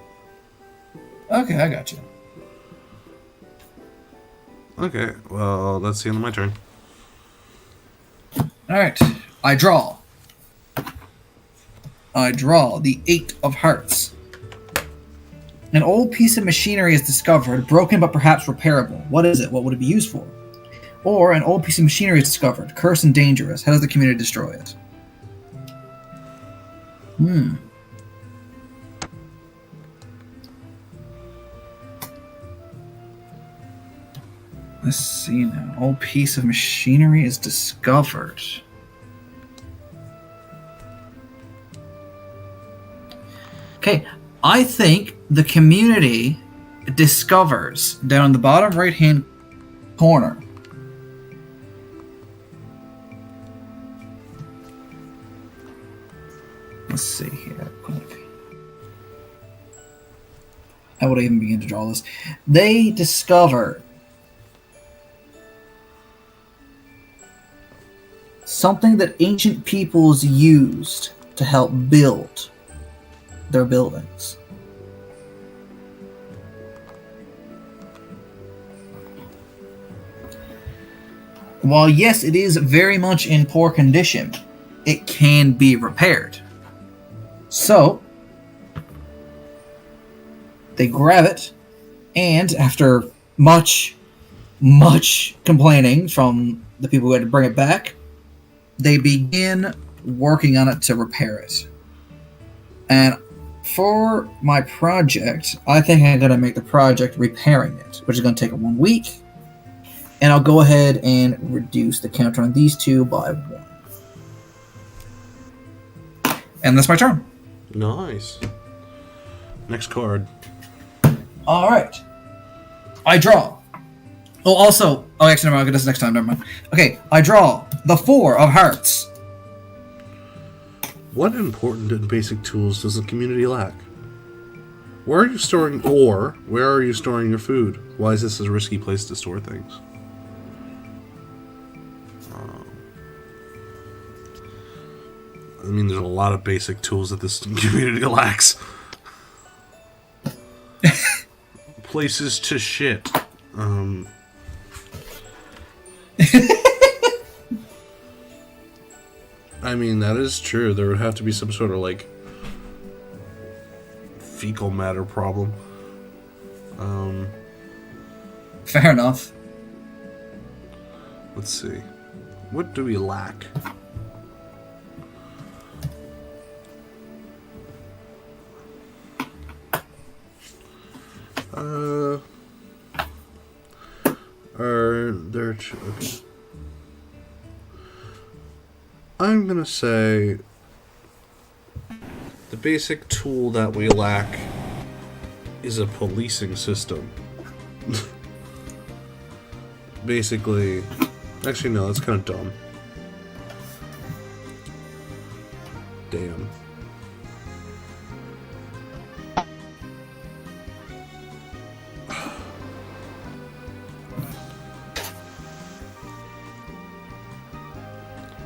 Okay, I got you. Okay, well, that's the end of my turn. Alright, I draw the 8 of hearts. An old piece of machinery is discovered, broken but perhaps repairable. What is it? What would it be used for? Or an old piece of machinery is discovered, cursed and dangerous. How does the community destroy it? Let's see now. An old piece of machinery is discovered. Okay, I think the community discovers down in the bottom right-hand corner. Let's see here. How would I even begin to draw this? They discover something that ancient peoples used to help build their buildings. While yes, it is very much in poor condition, it can be repaired. So they grab it, and after much, much complaining from the people who had to bring it back, they begin working on it to repair it. And for my project, I think I'm going to make the project repairing it, which is going to take 1 week. And I'll go ahead and reduce the counter on these two by 1. And that's my turn. Nice. Next card. All right. I draw. Oh, also... Oh, actually, never mind. I'll get this next time. Never mind. Okay, I draw the 4 of hearts. What important and basic tools does the community lack? Where are you storing your food? Why is this a risky place to store things? I mean, there's a lot of basic tools that this community lacks. Places to shit. I mean, that is true. There would have to be some sort of, like, fecal matter problem. Fair enough. Let's see. What do we lack? Are there... Okay. I'm gonna say the basic tool that we lack is a policing system. Basically, actually no, that's kind of dumb. Damn.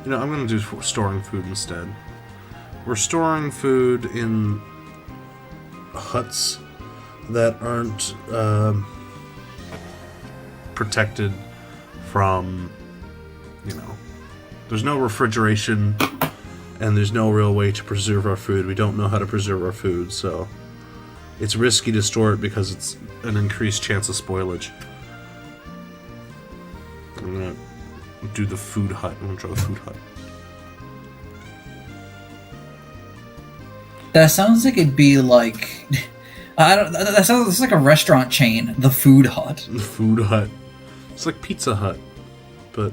You know, I'm going to do storing food instead. We're storing food in huts that aren't protected from, you know, there's no refrigeration and there's no real way to preserve our food. We don't know how to preserve our food, so it's risky to store it because it's an increased chance of spoilage. I'm going to do the food hut. I'm gonna draw the food hut. That sounds like it'd be like... I don't. That sounds like a restaurant chain. The Food Hut. The food hut. It's like Pizza Hut, but...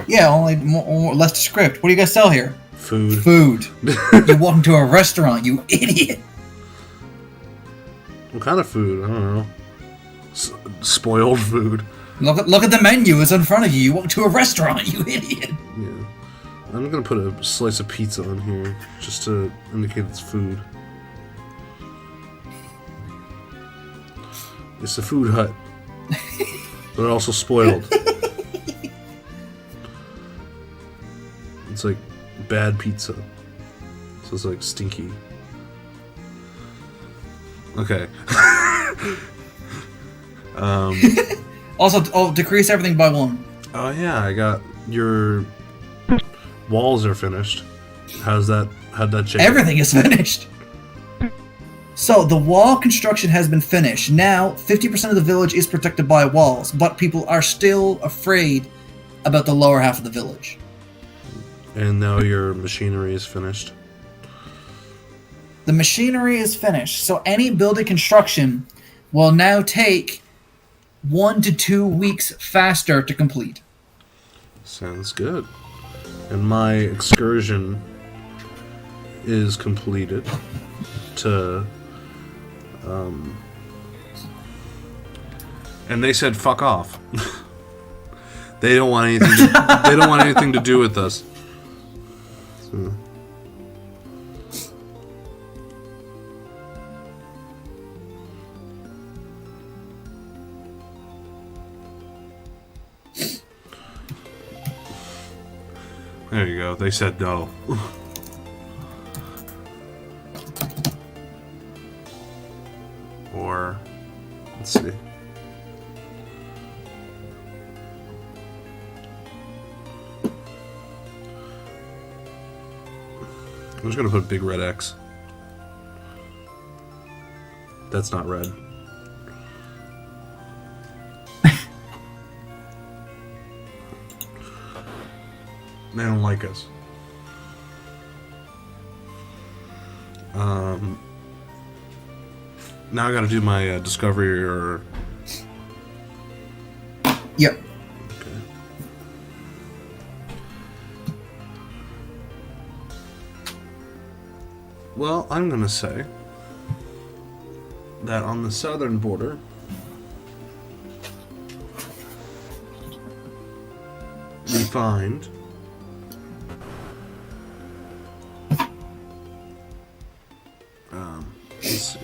Yeah, only more less script. What do you guys sell here? Food. Food. You walk into a restaurant, you idiot. What kind of food? I don't know. Spoiled food. Look at the menu. It's in front of you. You walk to a restaurant, you idiot. Yeah. I'm gonna put a slice of pizza on here just to indicate it's food. It's a food hut. But also spoiled. It's like bad pizza. So it's like stinky. Okay. Also, decrease everything by 1. Oh yeah, I got your walls are finished. How'd that change? Everything is finished. So, the wall construction has been finished. Now, 50% of the village is protected by walls, but people are still afraid about the lower half of the village. And now your machinery is finished. The machinery is finished, so any building construction will now take 1 to 2 weeks faster to complete. Sounds good. And my excursion is completed to... and they said fuck off. They don't want anything to do with us. So. There you go. They said no. Or, let's see. I'm just gonna put a big red X. That's not red. They don't like us. Now I gotta do my discovery or... Yep. Okay. Well, I'm gonna say that on the southern border, we find let's see.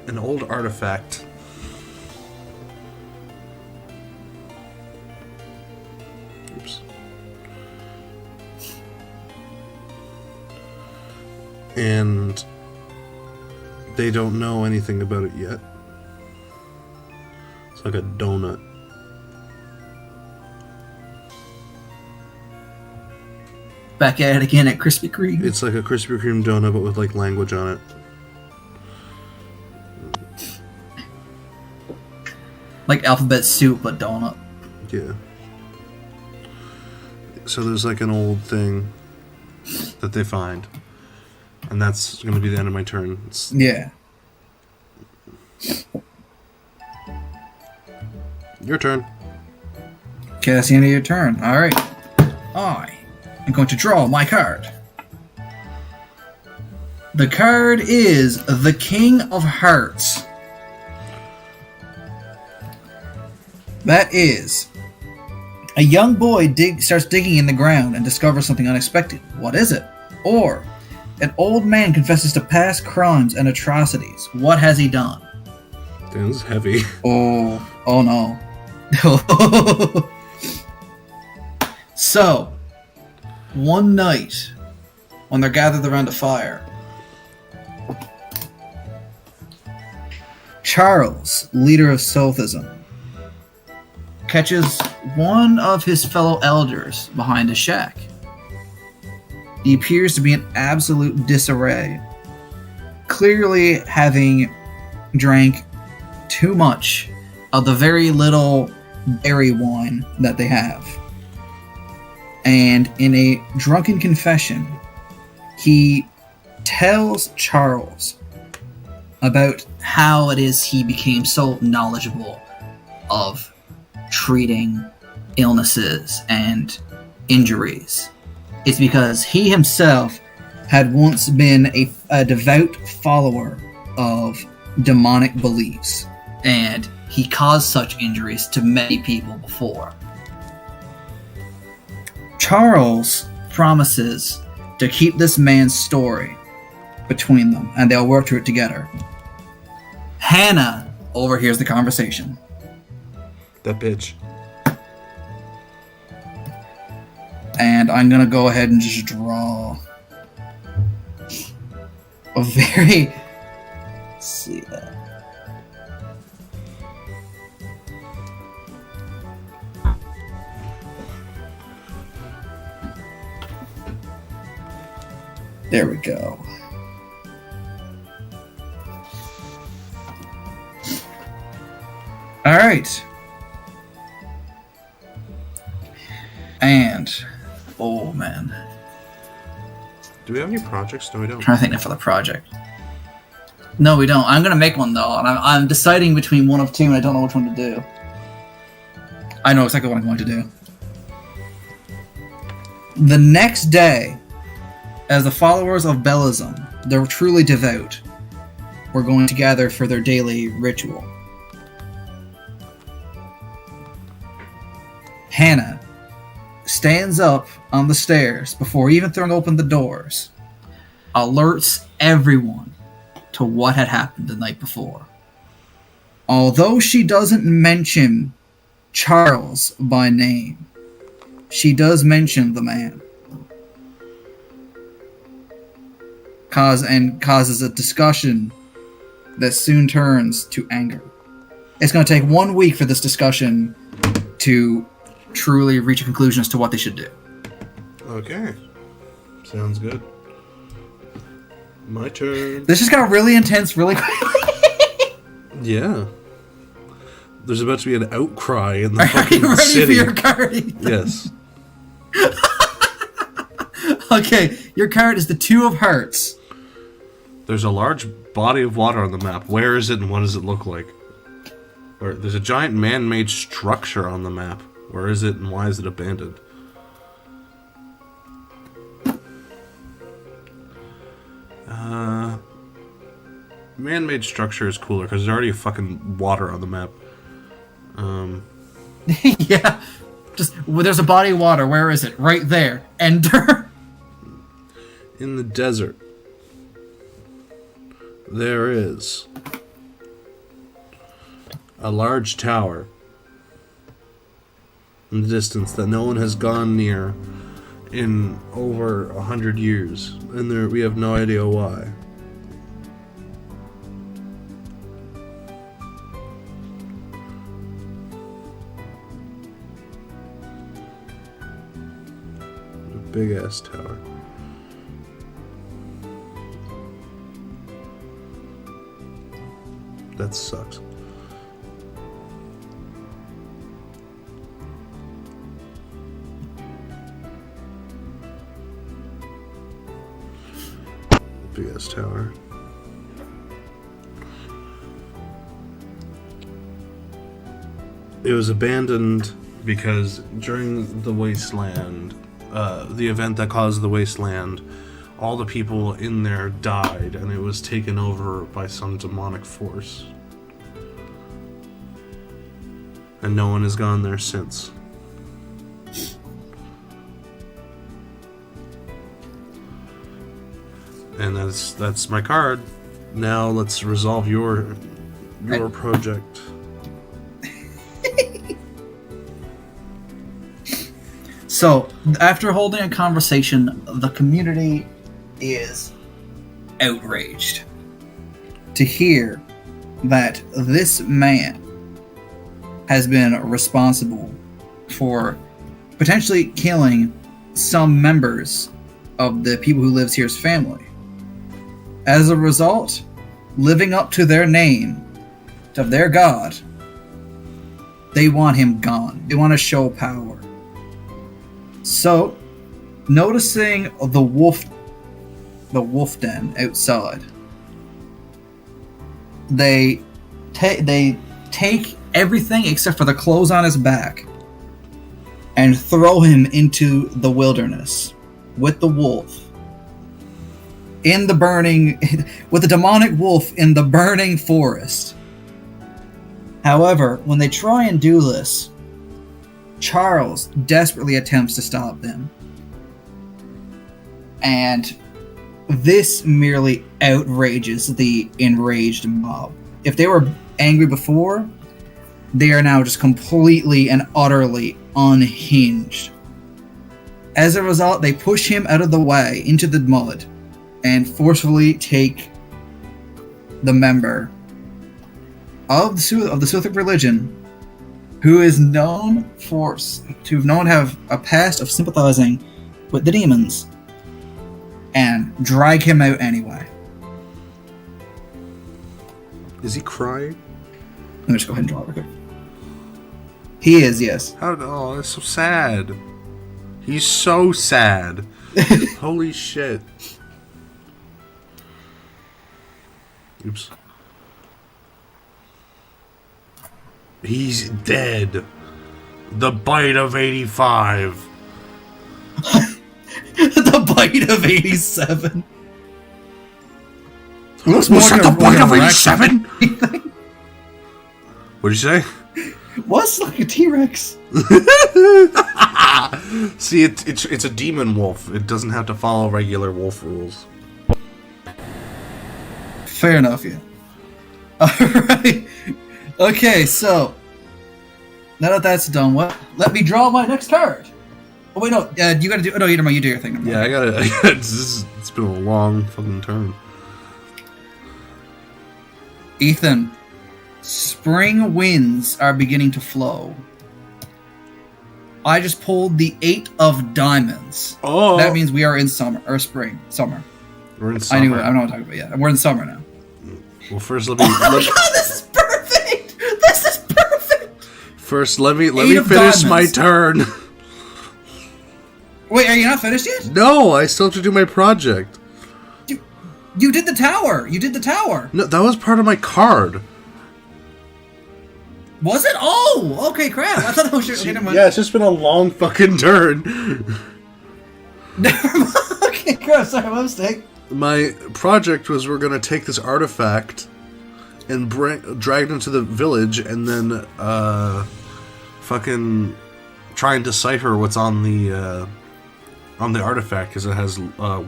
An old artifact oops and they don't know anything about it yet. It's like a donut. Back at it again at Krispy Kreme. It's like a Krispy Kreme donut, but with like language on it. Like alphabet soup, but donut. Yeah. So there's like an old thing that they find. And that's going to be the end of my turn. Yeah. Your turn. Okay, that's the end of your turn. Alright. I'm going to draw my card. The card is the King of Hearts. That is, a young boy starts digging in the ground and discovers something unexpected. What is it? Or, an old man confesses to past crimes and atrocities. What has he done? Damn, this is heavy. Oh no. So, one night, when they're gathered around a fire, Charles, leader of Sothism, catches one of his fellow elders behind a shack. He appears to be in absolute disarray, clearly having drank too much of the very little berry wine that they have. And in a drunken confession, he tells Charles about how it is he became so knowledgeable of treating illnesses and injuries. It's because he himself had once been a devout follower of demonic beliefs, and he caused such injuries to many people before. Charles promises to keep this man's story between them, and they'll work through it together. Hannah overhears the conversation. That bitch. And I'm gonna go ahead and just draw a very... Let's see that. There we go. All right. And, oh man. Do we have any projects? No, we don't. I'm trying to think for the project. No, we don't. I'm going to make one though, and I'm deciding between one of two, and I don't know which one to do. I know exactly what I'm going to do. The next day, as the followers of Bellism, they're truly devout, we're going to gather for their daily ritual. Hannah stands up on the stairs before even throwing open the doors, alerts everyone to what had happened the night before. Although she doesn't mention Charles by name, she does mention the man. Causes a discussion that soon turns to anger. It's going to take 1 week for this discussion to truly reach a conclusion as to what they should do. Okay. Sounds good. My turn. This just got really intense really quickly. Yeah. There's about to be an outcry in the Are fucking you ready city. for your card, Ethan? Yes. Okay, your card is the Two of Hearts. There's a large body of water on the map. Where is it and what does it look like? Or there's a giant man-made structure on the map. Where is it and why is it abandoned? Man-made structure is cooler because there's already a fucking water on the map. Yeah. Just, well, there's a body of water. Where is it? Right there. Enter. In the desert, there is a large tower in the distance that no one has gone near in over 100 years, and we have no idea why. A big ass tower. That sucks. Big ass tower. It was abandoned because during the wasteland, the event that caused the wasteland, all the people in there died, and it was taken over by some demonic force. And no one has gone there since. And that's my card. Now let's resolve your project. So, after holding a conversation, the community is outraged to hear that this man has been responsible for potentially killing some members of the people who lives here's family. As a result, living up to their name, of their god, they want him gone. They want to show power. So, noticing the wolf den outside, they take everything except for the clothes on his back and throw him into the wilderness with the wolf in the burning, with the demonic wolf in the burning forest. However, when they try and do this, Charles desperately attempts to stop them. And this merely outrages the enraged mob. If they were angry before, they are now just completely and utterly unhinged. As a result, they push him out of the way into the mud and forcefully take the member of the Suthic religion, who is known to have a past of sympathizing with the demons, and drag him out anyway. Is he crying? Let me just go ahead and draw it real quick. He is, yes. Oh, that's so sad. He's so sad. Holy shit. Oops. He's dead. The bite of 85. The bite of 87. Was that the bite of 87? What'd you say? What's like a T-Rex? See, it's a demon wolf. It doesn't have to follow regular wolf rules. Fair enough, yeah. Alright. Okay, so now that that's done, let me draw my next card. Oh wait, no, you gotta do. Oh no, you do your thing. Yeah, I gotta. It's been a long fucking turn. Ethan, spring winds are beginning to flow. I just pulled the 8 of diamonds. Oh, That means we are in summer or summer. we're in summer. I know what I'm talking about. Yeah, we're in summer now. Well, first let me. Oh my god, this is perfect! This is perfect! First, let me Eight of finish my diamonds. turn. Wait, are you not finished yet? No, I still have to do my project. You did the tower. You did the tower. No, that was part of my card. Was it? Oh, okay, crap. I thought that was your... Okay, never mind. Yeah, it's just been a long fucking turn. Never mind. Okay, crap. Sorry, my mistake. My project was we're gonna take this artifact and drag it into the village, and then fucking try and decipher what's on the artifact, because it has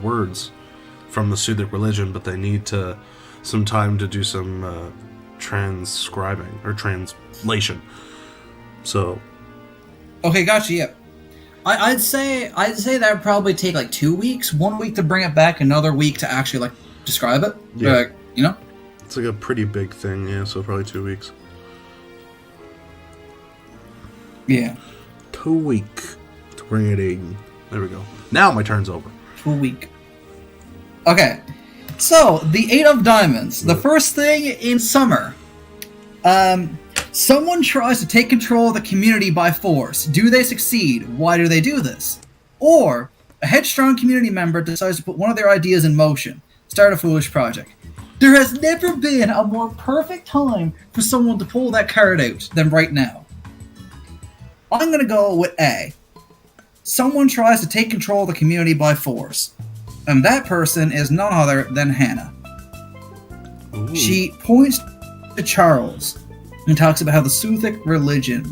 words from the Suthic religion, but they need some time to do some transcribing or translation. So, Okay, gotcha. Yeah, I'd say that would probably take like 2 weeks. 1 week to bring it back, another week to actually like describe it. Yeah. You know. it's like a pretty big thing, yeah. So probably 2 weeks. Yeah. 2 weeks to bring it in. There we go. Now my turn's over. 2 week. Okay, so the 8 of diamonds. The first thing in summer. Someone tries to take control of the community by force. Do they succeed? Why do they do this? Or a headstrong community member decides to put one of their ideas in motion. Start a foolish project. There has never been a more perfect time for someone to pull that card out than right now. I'm gonna go with A. Someone tries to take control of the community by force. And that person is none other than Hannah. Ooh. She points to Charles and talks about how the Suthic religion,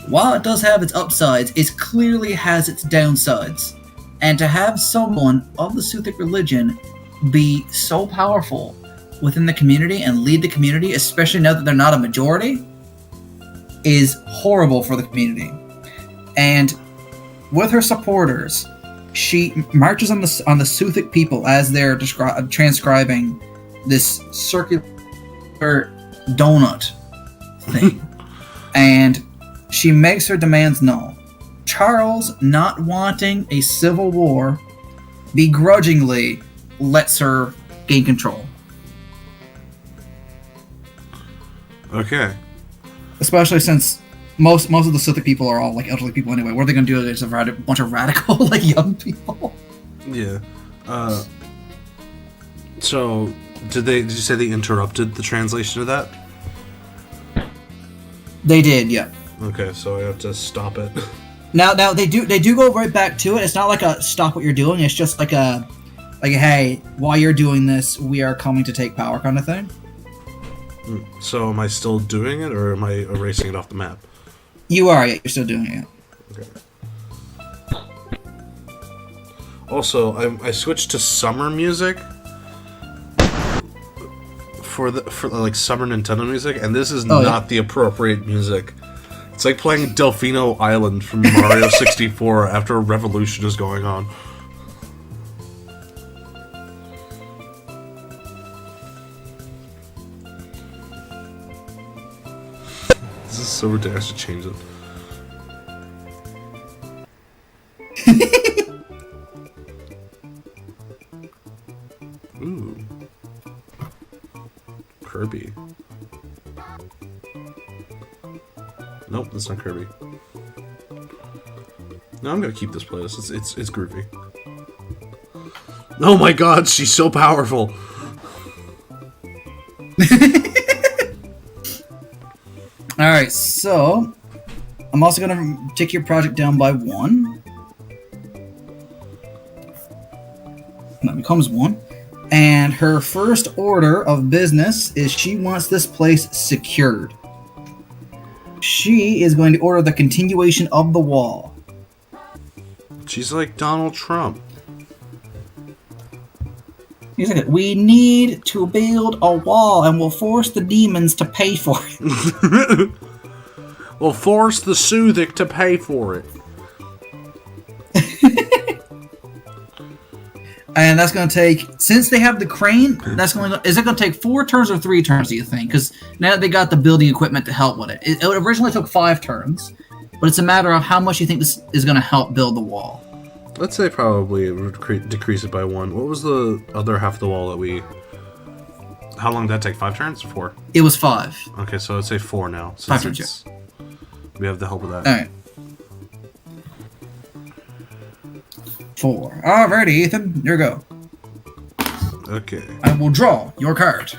while it does have its upsides, it clearly has its downsides. And to have someone of the Suthic religion be so powerful within the community and lead the community, especially now that they're not a majority, is horrible for the community. And with her supporters, she marches on the Suthic people as they're transcribing this circular donut thing. And she makes her demands known. Charles, not wanting a civil war, begrudgingly lets her gain control. Okay. Especially since most of the Suthic people are all like elderly people anyway. What are they going to do against a bunch of radical like young people? Yeah. So did you say they interrupted the translation of that? They did, yeah. Okay, so I have to stop it. Now they do go right back to it. It's not like a stop what you're doing. It's just like a hey, while you're doing this, we are coming to take power kind of thing. So am I still doing it, or am I erasing it off the map? You are, yeah. You're still doing it. Okay. Also, I switched to summer music for like summer Nintendo music, and this is not the appropriate music. It's like playing Delfino Island from Mario 64 after a revolution is going on. This is so ridiculous to change it. Ooh. Kirby. Nope, that's not Kirby. No, I'm gonna keep this playlist. It's groovy. Oh my god, she's so powerful! Alright, so I'm also gonna take your project down by 1. That becomes 1. And her first order of business is she wants this place secured. She is going to order the continuation of the wall. She's like Donald Trump. He's like, we need to build a wall and we'll force the demons to pay for it. We'll force the Suthic to pay for it. And that's going to take, since they have the crane, is it going to take 4 turns or 3 turns, do you think? Because now that they got the building equipment to help with it. It originally took 5 turns, but it's a matter of how much you think this is going to help build the wall. Let's say probably it would decrease it by 1. What was the other half of the wall that we... How long did that take? 5 turns? 4? It was 5. Okay, so let's say 4 now. 5 turns, We have the help of that. Alright. 4. Alrighty, Ethan, your go. Okay. I will draw your card.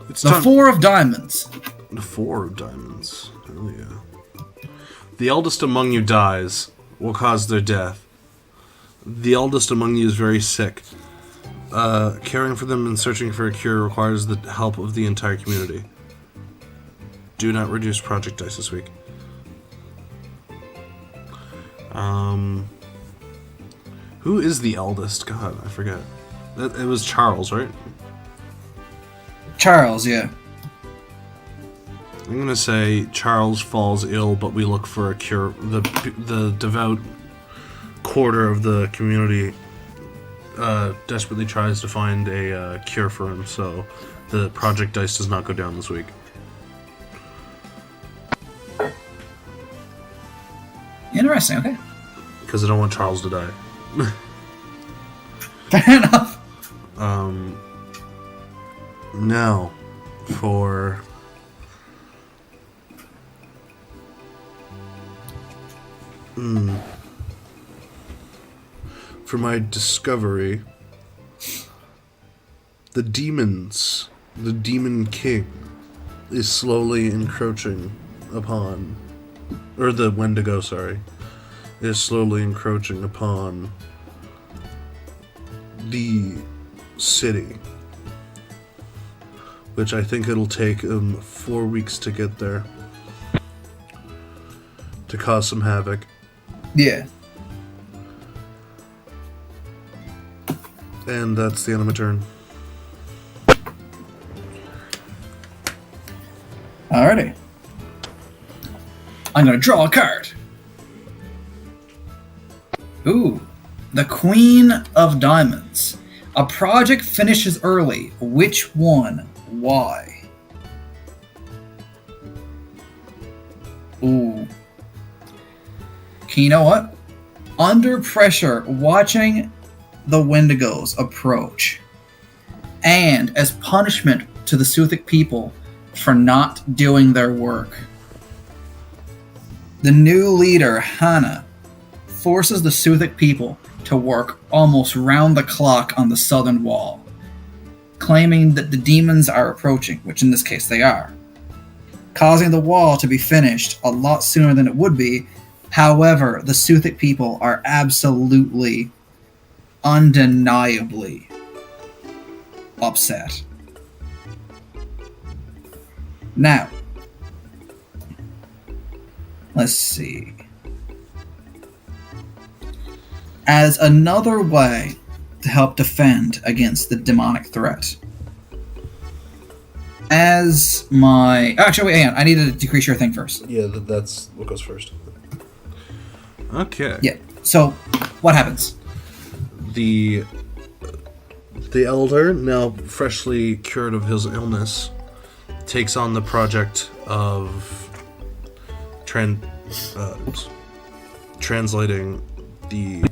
It's The time. 4 of diamonds. The 4 of diamonds. Oh, yeah. The eldest among you dies, will cause their death. The eldest among you is very sick. Caring for them and searching for a cure requires the help of the entire community. Do not reduce project dice this week. Who is the eldest? God, I forget. It was Charles, right? Charles, yeah. I'm gonna say Charles falls ill, but we look for a cure. The devout quarter of the community desperately tries to find a cure for him, so the project dice does not go down this week. Interesting, okay. Because I don't want Charles to die. Fair enough. Now, for... For my discovery, the demon king, is slowly encroaching upon, or the Wendigo, sorry, is slowly encroaching upon the city, which I think it'll take 4 weeks to get there, to cause some havoc. Yeah. And that's the end of my turn. Alrighty. I'm gonna draw a card. Ooh. The Queen of Diamonds. A project finishes early. Which one? Why? Ooh. Okay, you know what? Under pressure, watching the Wendigos approach, and as punishment to the Suthic people for not doing their work, the new leader, Hannah, forces the Suthic people to work almost round the clock on the southern wall, claiming that the demons are approaching, which in this case they are, causing the wall to be finished a lot sooner than it would be. However, the Suthic people are absolutely, undeniably upset. Now, let's see. As another way to help defend against the demonic threat, as my... Actually, wait, hang on. I need to decrease your thing first. Yeah, that's what goes first. Okay. Yeah. So, what happens? The elder, now freshly cured of his illness, takes on the project of translating the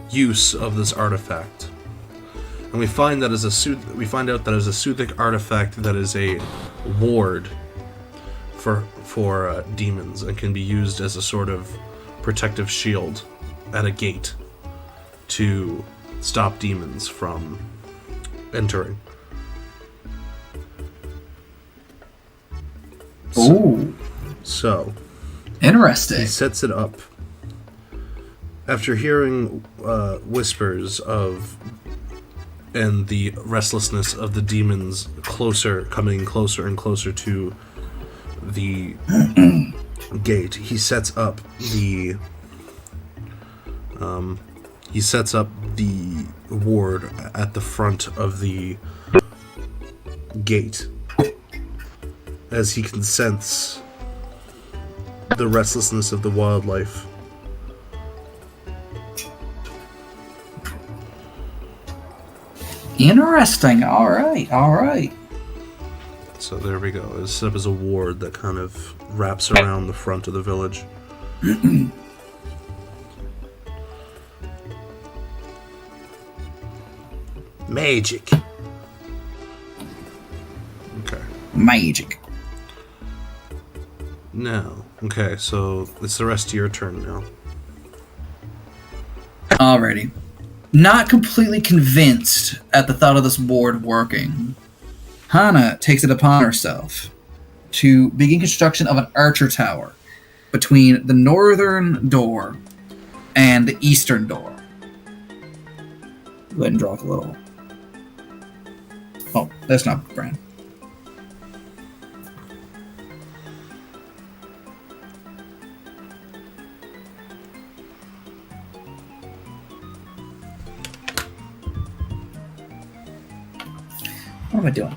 use of this artifact, and we find out that is a Suthic artifact that is a ward for demons and can be used as a sort of protective shield at a gate to stop demons from entering. Ooh. So Interesting. he sets it up. After hearing whispers of and the restlessness of the demons coming closer and closer to the gate, he sets up the ward at the front of the gate, as he can sense the restlessness of the wildlife. Interesting. All right. So there we go. It's set up as a ward that kind of wraps around the front of the village. Magic. Okay. Magic. No. Okay, so it's the rest of your turn now. Alrighty. Not completely convinced at the thought of this board working, Hana takes it upon herself to begin construction of an archer tower between the northern door and the eastern door. Go ahead and draw a little. Oh, that's not Bran. What am I doing?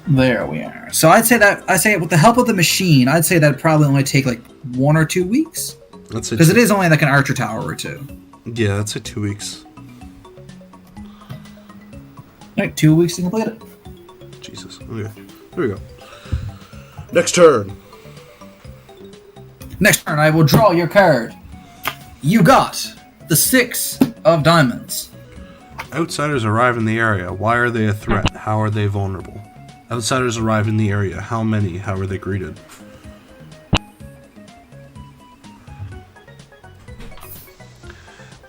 There we are. So I'd say with the help of the machine, I'd say that'd probably only take like 1 or 2 weeks. That's because it is only like an archer tower or two. Yeah, that's 2 weeks. Alright, 2 weeks to complete it. Jesus. Okay. There we go. Next turn. Next turn, I will draw your card. You got the 6 of diamonds. Outsiders arrive in the area. Why are they a threat? How are they vulnerable? Outsiders arrive in the area. How many? How are they greeted?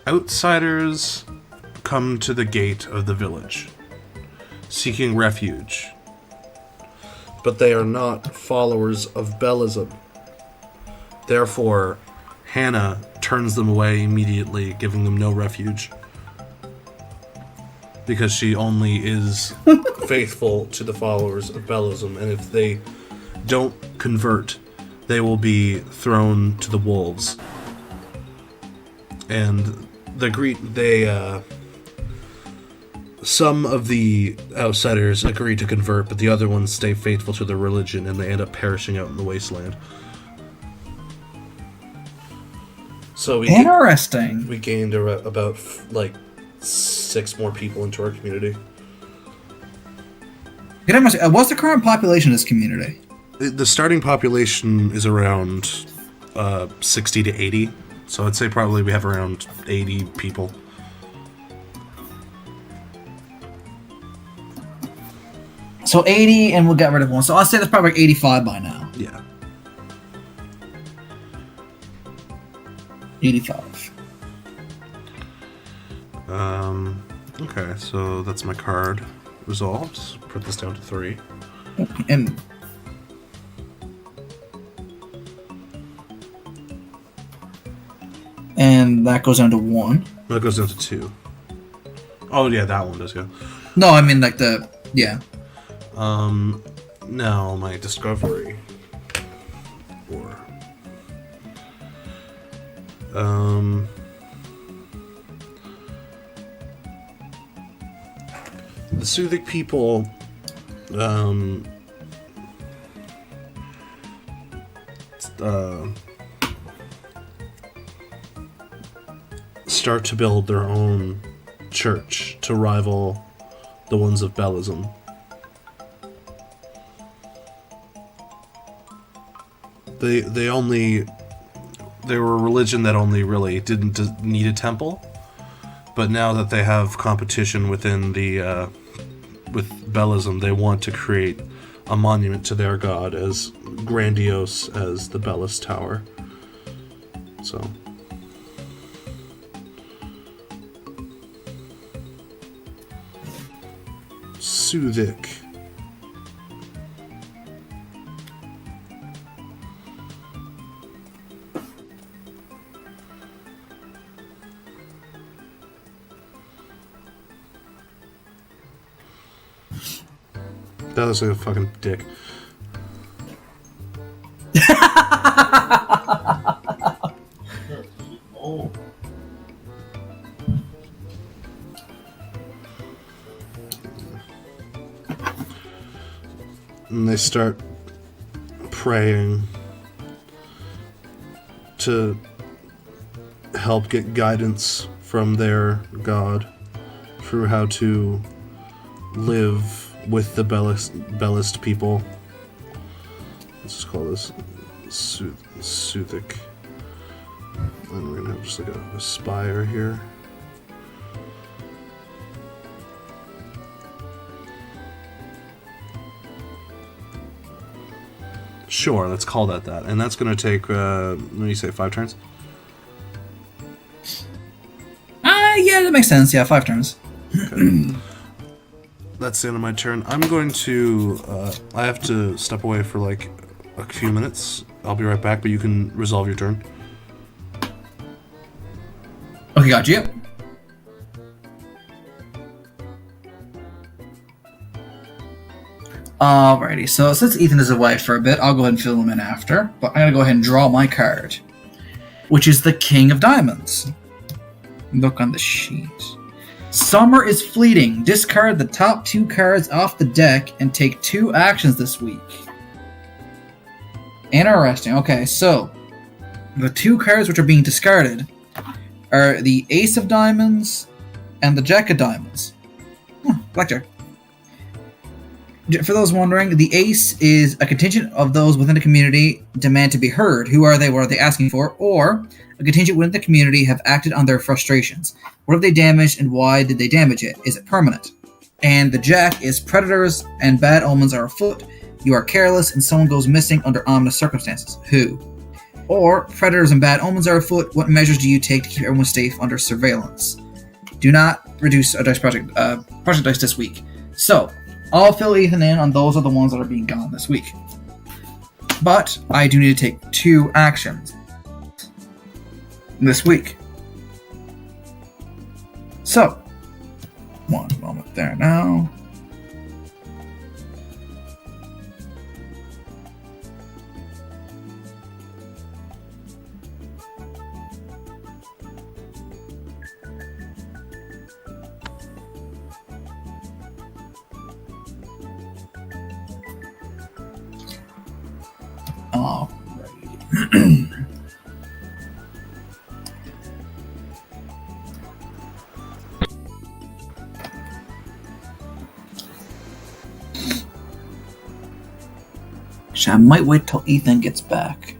Outsiders come to the gate of the village, seeking refuge. But they are not followers of Bellism. Therefore, Hannah turns them away immediately, giving them no refuge. Because she only is faithful to the followers of Bellism, and if they don't convert, they will be thrown to the wolves. And some of the outsiders agree to convert, but the other ones stay faithful to their religion, and they end up perishing out in the wasteland. So Interesting. We gained about 6 more people into our community. What's the current population of this community? The starting population is around 60 to 80. So I'd say probably we have around 80 people. So 80, and we'll get rid of 1. So I'll say that's probably like 85 by now. Yeah. 85. Okay, so that's my card resolved. Put this down to 3. And that goes down to 1. That goes down to 2. Oh yeah, that one does go. No, I mean like the yeah. Now my discovery. Or the Suthic people start to build their own church to rival the ones of Bellism. They were a religion that only really didn't need a temple, but now that they have competition within the with Bellism, they want to create a monument to their god as grandiose as the Bellis Tower. So Suthic. That looks like a fucking dick. Oh. And they start praying to help get guidance from their god through how to live with the Bellist people. Let's just call this Suthic. And we're gonna have just like a spire here. Sure, let's call that. And that's gonna take, what do you say, 5 turns? Yeah, that makes sense. Yeah, 5 turns. Okay. That's the end of my turn. I'm going to, I have to step away for like a few minutes. I'll be right back, but you can resolve your turn. Okay, got you. Alrighty, so since Ethan is away for a bit, I'll go ahead and fill him in after. But I'm going to go ahead and draw my card, which is the King of Diamonds. Look on the sheet. Summer is fleeting. Discard the top 2 cards off the deck and take 2 actions this week. Interesting. Okay, so the 2 cards which are being discarded are the Ace of Diamonds and the Jack of Diamonds. Blackjack. For those wondering, the Ace is a contingent of those within the community demand to be heard. Who are they? What are they asking for? Or a contingent within the community have acted on their frustrations. What have they damaged and why did they damage it? Is it permanent? And the Jack is predators and bad omens are afoot. You are careless and someone goes missing under ominous circumstances. Who? Or predators and bad omens are afoot. What measures do you take to keep everyone safe under surveillance? Do not reduce a dice project dice this week. So I'll fill Ethan in on those are the ones that are being gone this week. But I do need to take 2 actions this week. So, one moment there now. Alrighty. Actually, I might wait till Ethan gets back.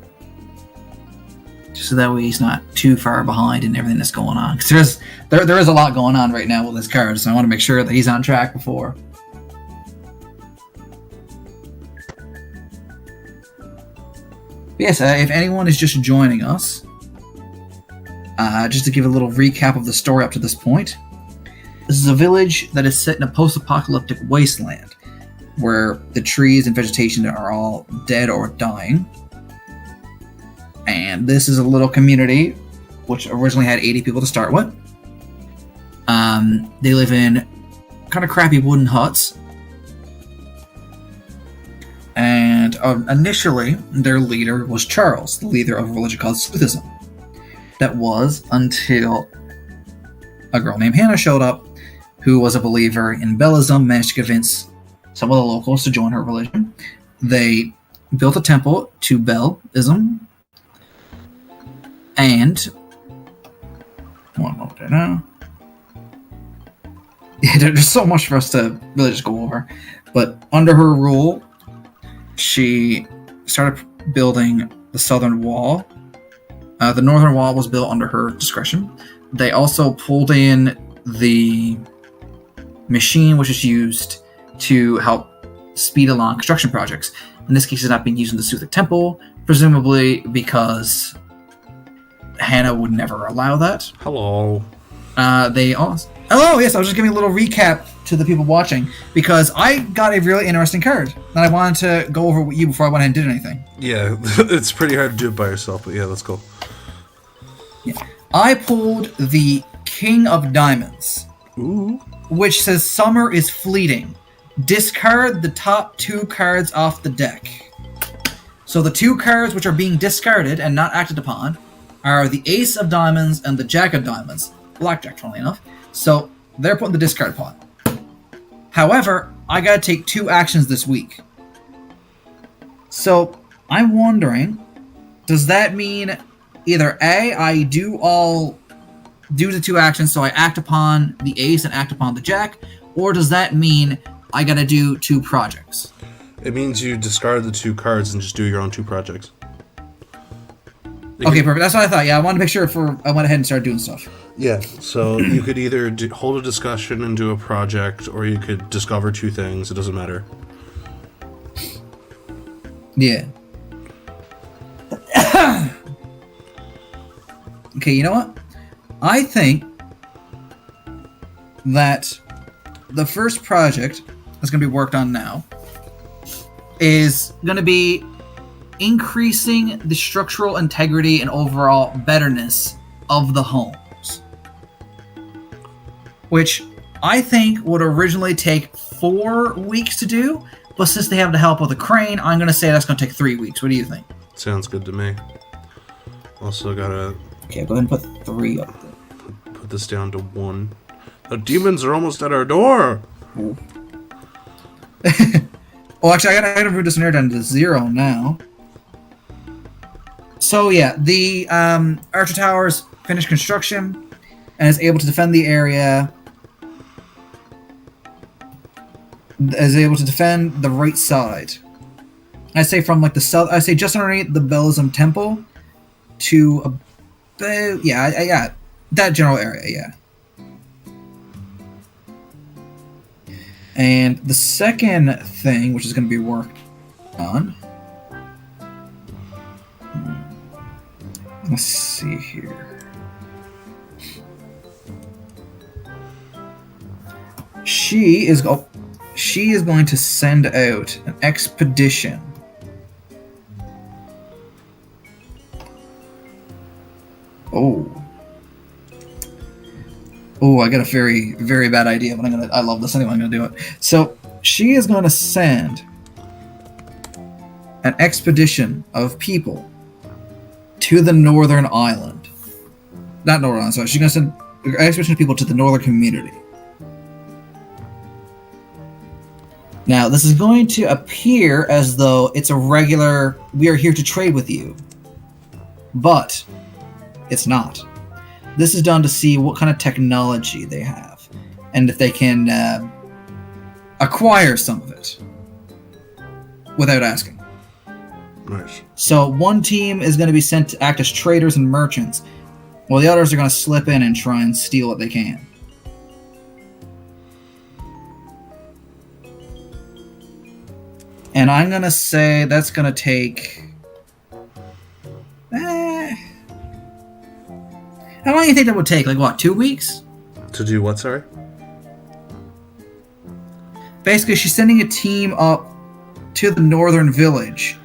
Just so that way he's not too far behind in everything that's going on. Because there is a lot going on right now with this card, so I want to make sure that he's on track before. Yes, if anyone is just joining us, just to give a little recap of the story up to this point, this is a village that is set in a post-apocalyptic wasteland, where the trees and vegetation are all dead or dying. And this is a little community, which originally had 80 people to start with. They live in kind of crappy wooden huts. And initially, their leader was Charles, the leader of a religion called Sluthism. That was until a girl named Hannah showed up, who was a believer in Bellism, managed to convince some of the locals to join her religion. They built a temple to Bellism, and one moment there now. Yeah, there's so much for us to really just go over. But under her rule, she started building the southern wall. The northern wall was built under her discretion. They also pulled in the machine which is used to help speed along construction projects. In this case, it's not being used in the Suthic Temple, presumably because Hannah would never allow that. Hello. Hello, yes, I was just giving a little recap to the people watching, because I got a really interesting card that I wanted to go over with you before I went ahead and did anything. Yeah, it's pretty hard to do it by yourself, but yeah, let's go. Yeah. I pulled the King of Diamonds, Ooh. which says Summer is fleeting. Discard the top 2 cards off the deck. So the 2 cards which are being discarded and not acted upon are the Ace of Diamonds and the Jack of Diamonds. Blackjack, funnily enough. So they're put in the discard pot. However, I gotta take 2 actions this week. So I'm wondering, does that mean either A, I do all do the 2 actions, so I act upon the ace and act upon the jack, or does that mean I gotta do 2 projects? It means you discard the 2 cards and just do your own 2 projects. Okay, perfect. That's what I thought. Yeah, I wanted to make sure I went ahead and started doing stuff. Yeah, so you could either hold a discussion and do a project, or you could discover 2 things. It doesn't matter. Yeah. Okay, you know what? I think that the first project that's going to be worked on now is going to be increasing the structural integrity and overall betterness of the homes, which I think would originally take 4 weeks to do, but since they have the help of the crane, I'm going to say that's going to take 3 weeks. What do you think? Sounds good to me. Also gotta... Okay, go ahead and put 3 up there. Put this down to 1. The demons are almost at our door! Oh, actually, I gotta move this nerd down to 0 now. So yeah, the Archer Towers finished construction and is able to defend the area. Is able to defend the right side. I say from like the south. I say just underneath the Bellism Temple to about yeah, that general area. Yeah. And the second thing, which is going to be worked on, let's see here. She is going to send out an expedition. Oh, I got a very, very bad idea, but I love this anyway, I'm gonna do it. So, she is gonna send an expedition of people to the Northern Island. Not Northern Island, sorry. She's gonna send an expedition of people to the Northern Community. Now, this is going to appear as though it's a regular, we are here to trade with you. But, it's not. This is done to see what kind of technology they have, and if they can acquire some of it without asking. Nice. So one team is going to be sent to act as traders and merchants, while the others are going to slip in and try and steal what they can. And I'm going to say that's going to take... How long do you think that would take? Like, what, 2 weeks? To do what, sorry? Basically, she's sending a team up to the northern village.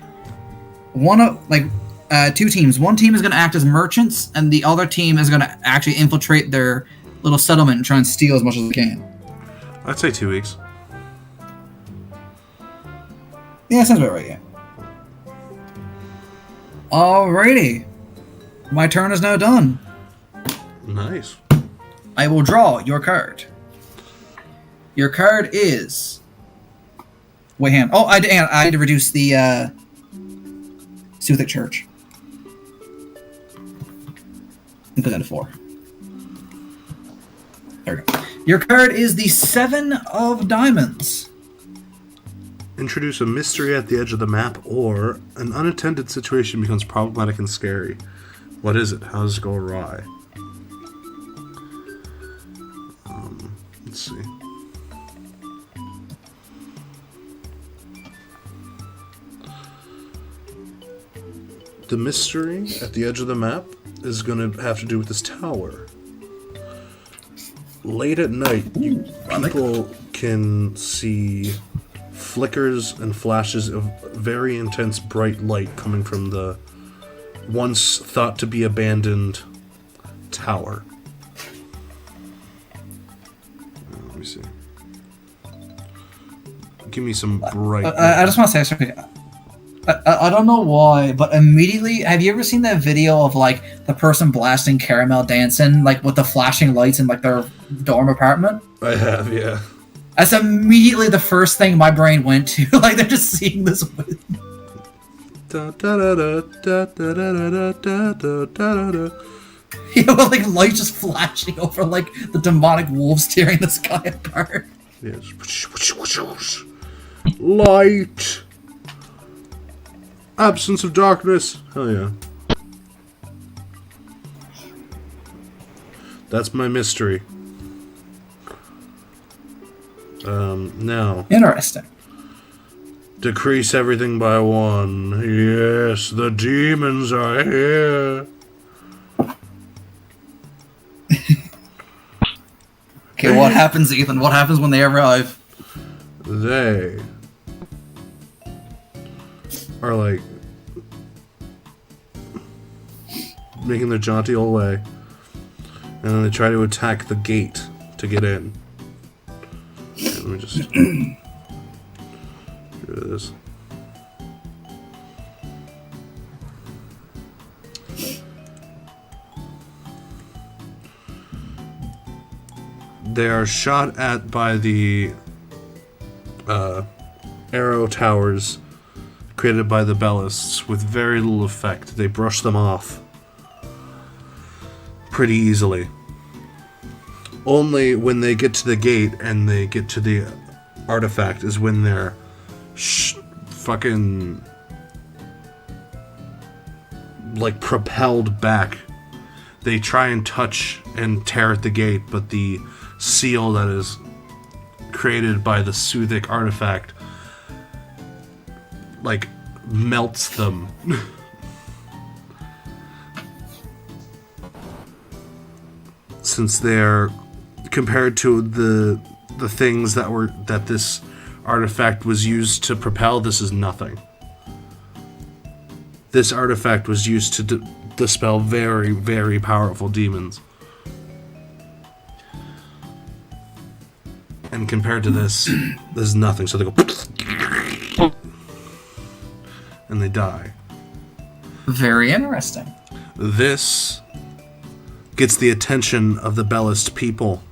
Two teams. One team is going to act as merchants, and the other team is going to actually infiltrate their little settlement and try and steal as much as they can. I'd say 2 weeks. Yeah, sounds about right, yeah. Alrighty. My turn is now done. Nice. I will draw your card. Your card is... Wait, hang on. Oh, I had to reduce the Suthic Church. And put that to 4. There we go. Your card is the 7 of Diamonds. Introduce a mystery at the edge of the map, or an unattended situation becomes problematic and scary. What is it? How does it go awry? Let's see. The mystery at the edge of the map is going to have to do with this tower. Late at night, people can see flickers and flashes of very intense bright light coming from the once thought to be abandoned tower. Let me see. Give me some bright... I just want to say something. I don't know why, but immediately, have you ever seen that video of like the person blasting Caramel Dancing, like with the flashing lights in like their dorm apartment? I have, yeah. That's immediately the first thing my brain went to. Like they're just seeing this. Yeah, with like light just flashing over like the demonic wolves tearing the sky apart. Yes. Light. Absence of darkness. Hell yeah. That's my mystery. Now. Interesting. Decrease everything by 1. Yes, the demons are here. Okay, what happens, Ethan? What happens when they arrive? They are like making their jaunty old way, and then they try to attack the gate to get in. Okay, let me just get rid of this. They are shot at by the arrow towers created by the Bellists with very little effect. They brush them off pretty easily. Only when they get to the gate and they get to the artifact is when they're fucking like propelled back. They try and touch and tear at the gate, but the seal that is created by the Soothic artifact like melts them. Since they're compared to the things that this artifact was used to propel, this is nothing. This artifact was used to dispel very, very powerful demons. And compared to this, this is nothing. So they go and they die. Very interesting. This gets the attention of the Bellist people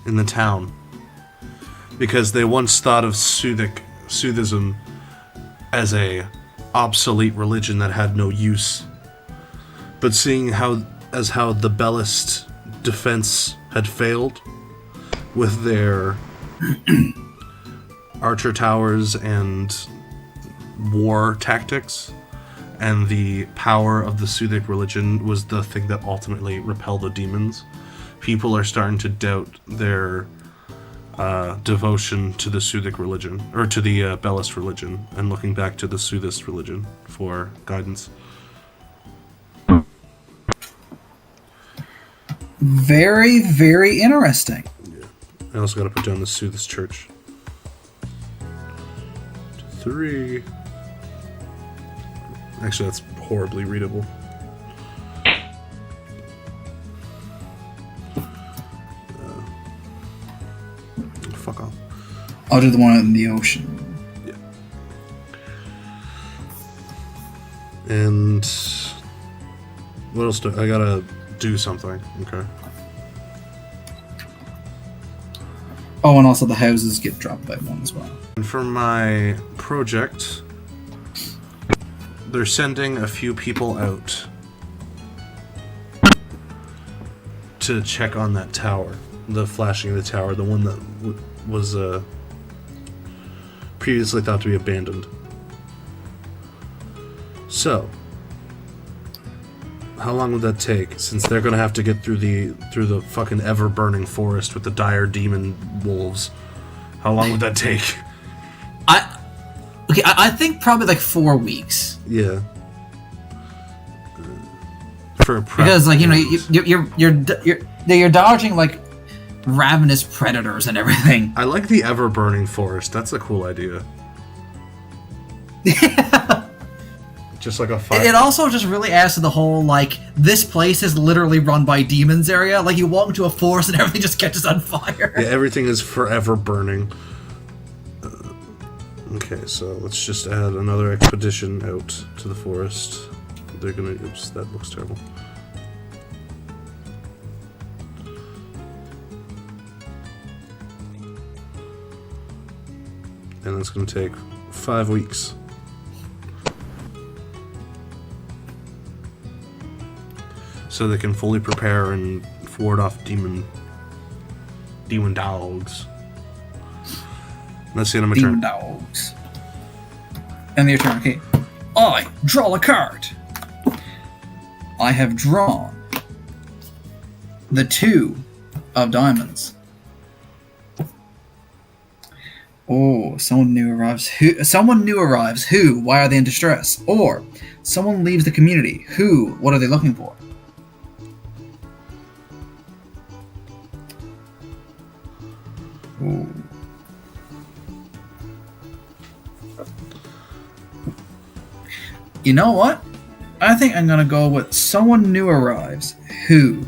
in the town, because they once thought of Soothism as a obsolete religion that had no use. But seeing how the Bellist defense had failed with their archer towers and war tactics, and the power of the Soothic religion was the thing that ultimately repelled the demons, people are starting to doubt their devotion to the Soothic religion, or to the Bellist religion, and looking back to the Soothist religion for guidance. Very, very interesting. Yeah. I also got to put down the Soothist church. 3. Actually, that's horribly readable. Fuck off. I'll do the one in the ocean. Yeah. And what else I gotta do something. Okay. Oh, and also the houses get dropped by 1 as well. And for my project, they're sending a few people out to check on that tower, the flashing of the tower, the one that was previously thought to be abandoned. So, how long would that take? Since they're gonna have to get through the fucking ever burning forest with the dire demon wolves, how long would that take? I think probably like 4 weeks. Yeah. For a because like you're dodging like ravenous predators and everything. I like the ever burning forest. That's a cool idea. Just like a fire. It also just really adds to the whole like this place is literally run by demons area. Like you walk into a forest and everything just catches on fire. Yeah, everything is forever burning. Okay, so let's just add another expedition out to the forest. They're gonna... Oops, that looks terrible. And it's gonna take 5 so they can fully prepare and ward off demon dogs. That's the end of my Demon turn. dogs. And your turn, okay. I draw a card. I have drawn the 2 of diamonds. Oh, someone new arrives. Who? Why are they in distress? Or someone leaves the community. Who? What are they looking for? Ooh. You know what? I think I'm gonna go with someone new arrives. Who?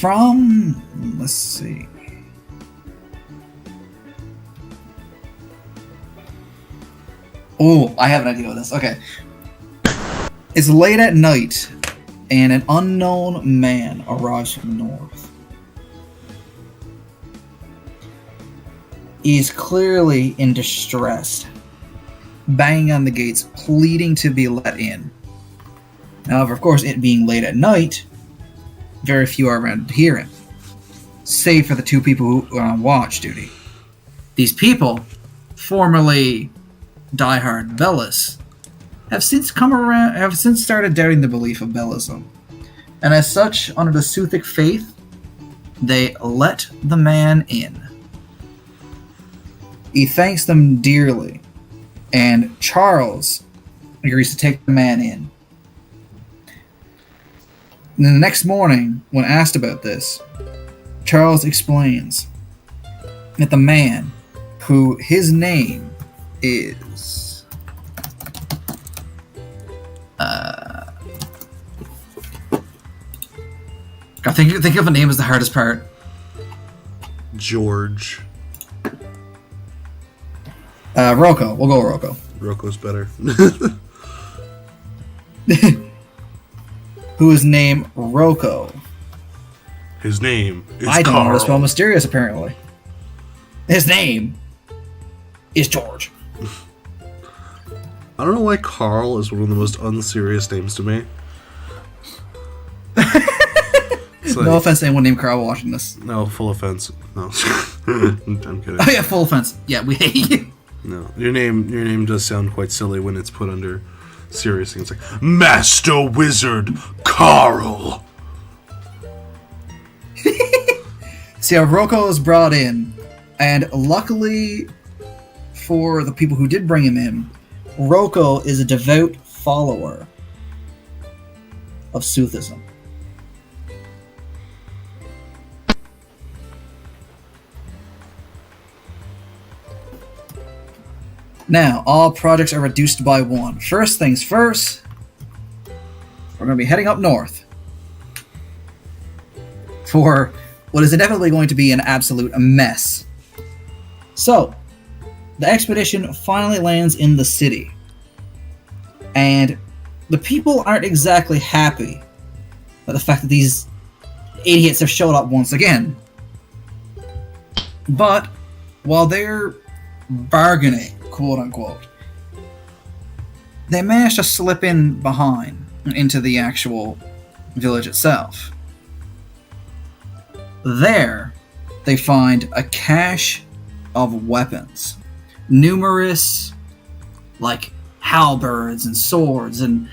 From, let's see. Oh, I have an idea of this. Okay. It's late at night, and an unknown man arrives from the north. He is clearly in distress, banging on the gates, pleading to be let in. However, of course, it being late at night, very few are around to hear him, save for the 2 people who are on watch duty. These people, formerly diehard Bellis, have since started doubting the belief of Bellism, and as such, under the Suthic faith, they let the man in. He thanks them dearly, and Charles agrees to take the man in. And then the next morning, when asked about this, Charles explains that the man, who his name is... God, think of a name is the hardest part. George. Rocco. We'll go with Rocco. Rocco's better. Who is named Rocco. His name is I don't know how to spell Carl. mysterious, apparently. His name is George. I don't know why Carl is one of the most unserious names to me. It's like, No offense to anyone named Carl watching this. no, full offense. No. I'm kidding. Oh yeah, full offense. Yeah, we hate you. No. Your name does sound quite silly when it's put under serious things like Master Wizard Carl. See how Rocco is brought in, and luckily for the people who did bring him in, Rocco is a devout follower of Suthism. Now, all projects are reduced by 1. First things first, we're going to be heading up north for what is inevitably going to be an absolute mess. So, the expedition finally lands in the city, and the people aren't exactly happy at the fact that these idiots have showed up once again. But, while they're bargaining, quote unquote, they managed to slip in behind into the actual village itself. There, they find a cache of weapons. Numerous, like, halberds and swords and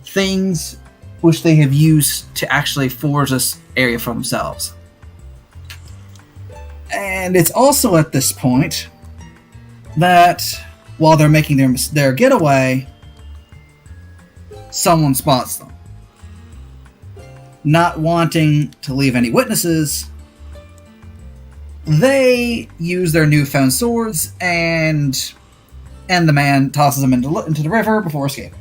things which they have used to actually forge this area for themselves. And it's also at this point that while they're making their getaway, someone spots them. Not wanting to leave any witnesses, they use their newfound swords and the man tosses them into the river before escaping.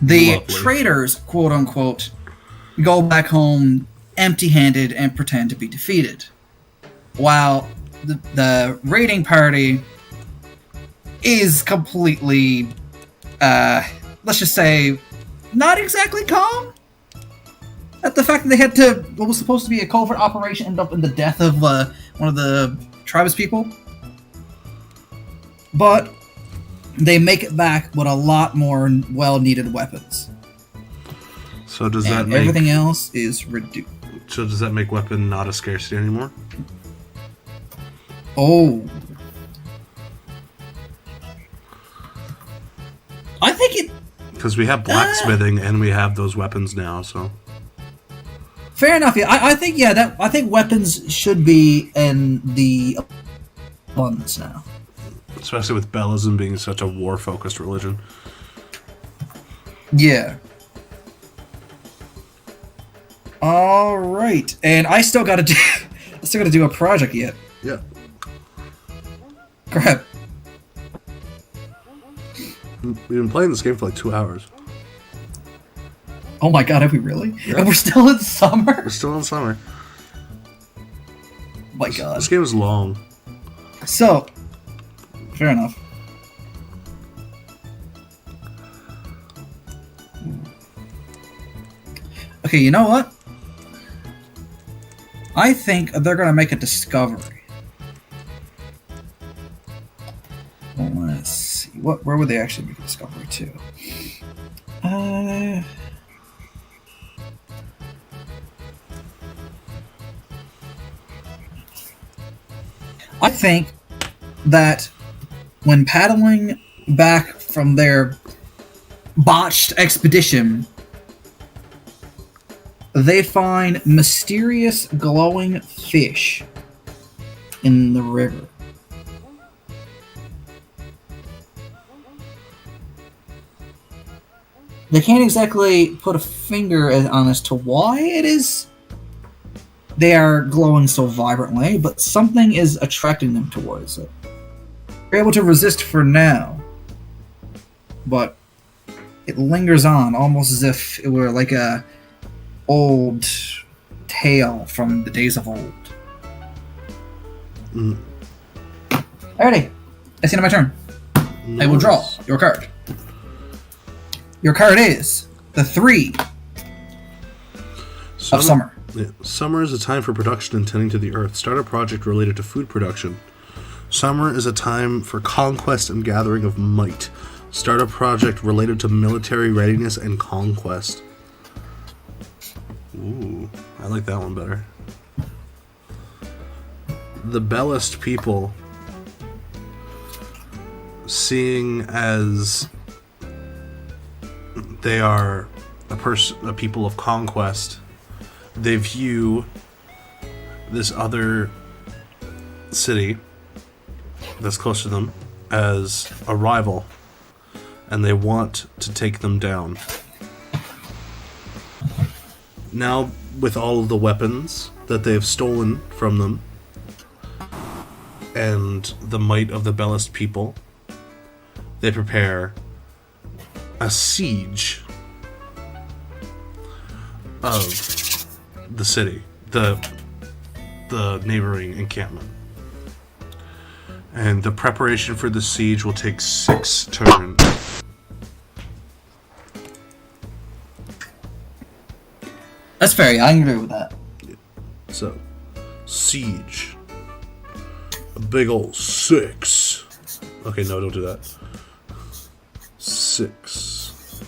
The Lovely. traitors, quote unquote, go back home empty-handed and pretend to be defeated, while the raiding party is completely, let's just say, not exactly calm at the fact that they had to, what was supposed to be a covert operation, end up in the death of one of the tribe's people. But they make it back with a lot more well-needed weapons. So does And that make everything else is reduced. So does that make weapon not a scarcity anymore? Oh. I think it... Because we have blacksmithing and we have those weapons now, so... Fair enough, yeah. I think, yeah, I think weapons should be in the abundance now. Especially with Bellism being such a war-focused religion. Yeah. Alright. And I still gotta do a project yet. Yeah. Crap. We've been playing this game for like 2 hours. Oh my god, have we really? Yeah. And we're still in summer? We're still in summer. Oh my god. This game is long. So, fair enough. Okay, you know what? I think they're gonna make a discovery. Well, let's see. Where would they actually make a discovery to? I think that when paddling back from their botched expedition, they find mysterious glowing fish in the river. They can't exactly put a finger on as to why it is they are glowing so vibrantly, but something is attracting them towards it. They're able to resist for now, but it lingers on, almost as if it were like a old tale from the days of old. Alrighty, that's the end of my turn. Nice. I will draw your card. Your card is the 3 of Summer. Yeah. Summer is a time for production and tending to the earth. Start a project related to food production. Summer is a time for conquest and gathering of might. Start a project related to military readiness and conquest. Ooh, I like that one better. The Bellist people, seeing as they are a people of conquest, they view this other city that's close to them as a rival, and they want to take them down. Now, with all of the weapons that they've stolen from them and the might of the Bellist people, they prepare a siege of the city, the neighboring encampment. And the preparation for the siege will take 6 turns. That's fair, yeah, I can agree with that. So, siege. A big old 6. Okay, no, don't do that. 6.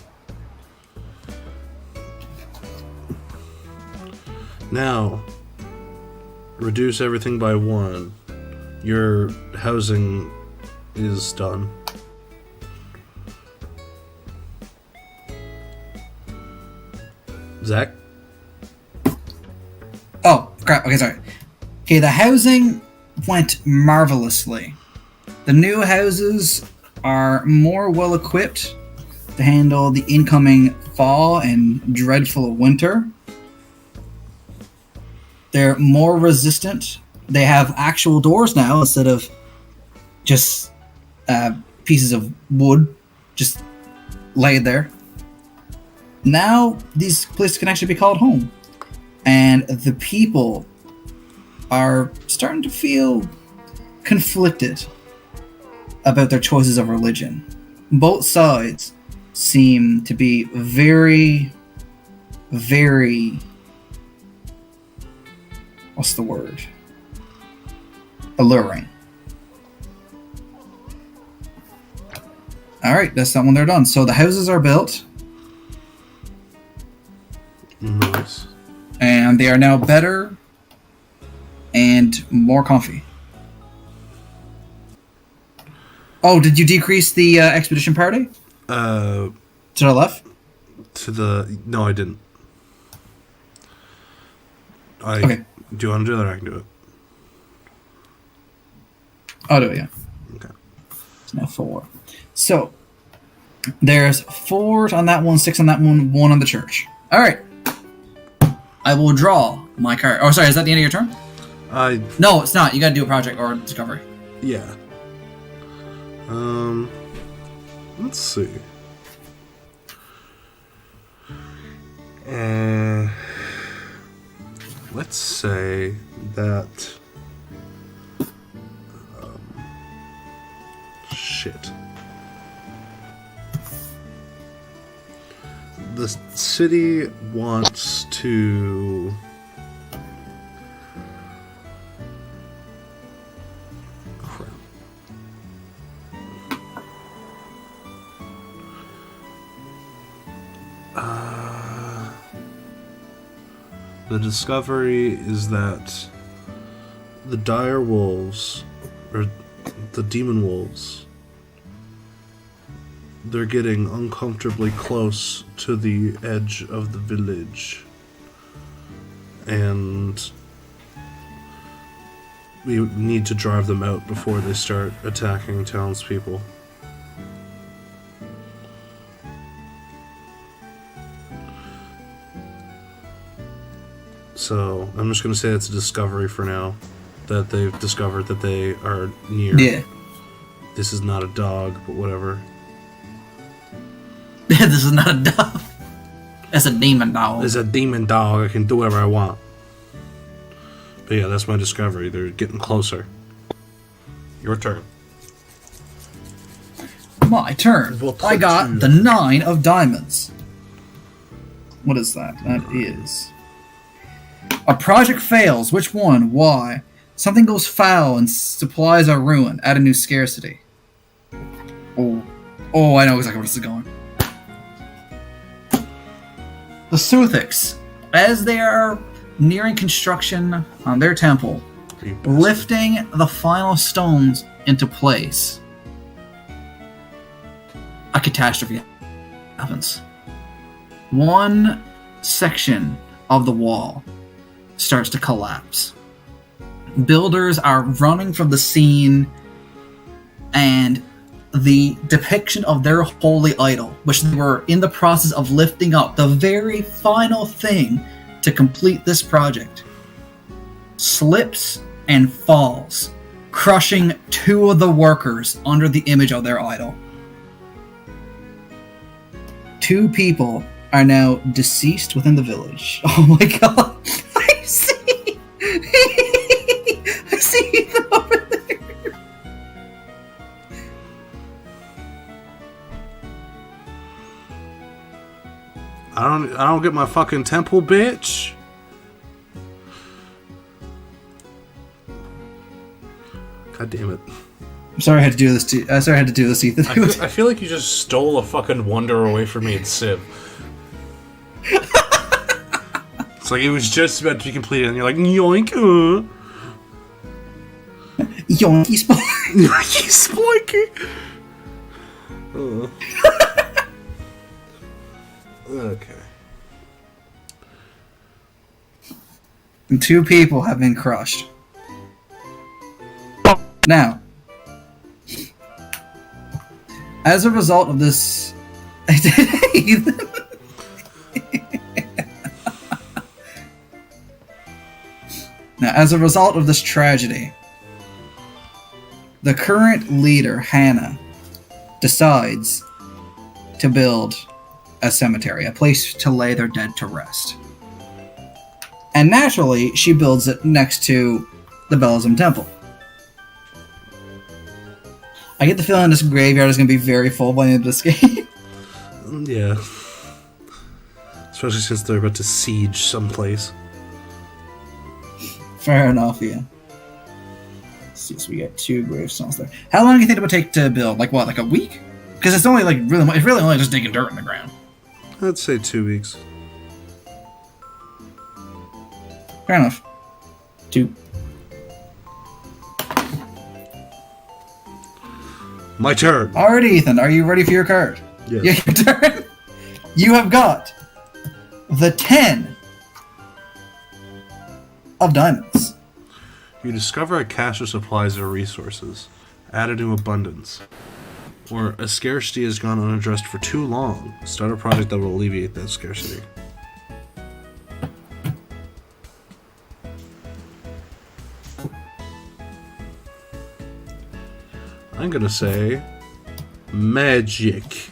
Now, reduce everything by 1. Your housing is done. Zach? Oh, crap. Okay, sorry. Okay, the housing went marvelously. The new houses are more well equipped to handle the incoming fall and dreadful winter. They're more resistant. They have actual doors now instead of just pieces of wood just laid there. Now these places can actually be called home. And the people are starting to feel conflicted about their choices of religion. Both sides seem to be very, very... what's the word? Alluring. All right, that's not when they're done. So the houses are built, Nice. and they are now better and more comfy. Oh, did you decrease the expedition party Uh, to the left? No, I didn't. Okay. Do you want to do that or I can do it? I'll do it, yeah. Okay. It's now 4. So, there's 4 on that one, 6 on that one, 1 on the church. Alright. I will draw my card. Oh, sorry, is that the end of your turn? No, it's not. You gotta do a project or a discovery. Yeah. Let's see. Let's say that. Shit. The city wants to. Crap. The discovery is that the dire wolves, or the demon wolves, they're getting uncomfortably close to the edge of the village. And we need to drive them out before they start attacking townspeople. So, I'm just going to say it's a discovery for now. That they've discovered that they are near. Yeah. This is not a dog, but whatever. This is not a dog. That's a demon dog. It's a demon dog. I can do whatever I want. But yeah, that's my discovery. They're getting closer. Your turn. My turn. I got the 9 of diamonds. What is that? That is... A project fails. Which one? Why? Something goes foul and supplies are ruined. Add a new scarcity. Oh, I know exactly where this is going. The Suthics, as they are nearing construction on their temple, lifting the final stones into place, a catastrophe happens. One section of the wall starts to collapse. Builders are running from the scene, and the depiction of their holy idol, which they were in the process of lifting up, the very final thing to complete this project, slips and falls, crushing 2 of the workers under the image of their idol. 2 people are now deceased within the village. Oh my god! I see! I see them over there! I don't get my fucking temple, bitch. God damn it. I'm sorry I had to do this to Ethan. I feel like you just stole a fucking wonder away from me in Civ. It's like it was just about to be completed, and you're like, yoink, Yonky Spike. Yoinky splinky. Okay. And 2 people have been crushed. Now, as a result of this... Now, as a result of this tragedy, the current leader, Hannah, decides to build a cemetery, a place to lay their dead to rest. And naturally, she builds it next to the Belazim Temple. I get the feeling this graveyard is going to be very full by the end of this game. Yeah. Especially since they're about to siege someplace. Fair enough, yeah. Let's see, so we got 2 gravestones there. How long do you think it would take to build? Like what, like a week? Because it's only like it's really only just digging dirt in the ground. I'd say 2 weeks. Fair enough. 2. My turn. Alrighty, Ethan, are you ready for your card? Yes. Yeah, your turn. You have got the 10 of diamonds. You discover a cache of supplies or resources added to abundance, or a scarcity has gone unaddressed for too long. Start a project that will alleviate that scarcity. I'm gonna say magic.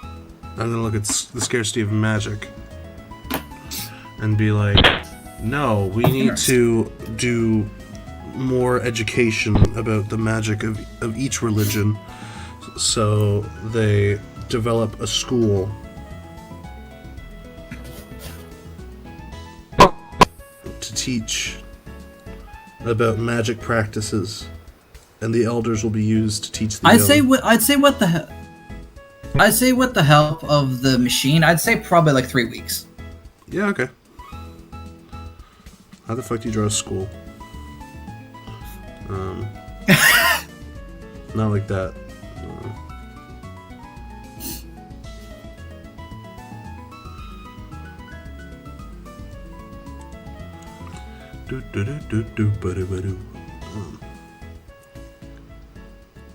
I'm gonna look at the scarcity of magic and be like, no, we need to do more education about the magic of each religion, so they develop a school to teach about magic practices, and the elders will be used to teach the I'd say with the help of the machine, I'd say probably like 3 weeks. Yeah, okay. How the fuck do you draw a school? Not like that.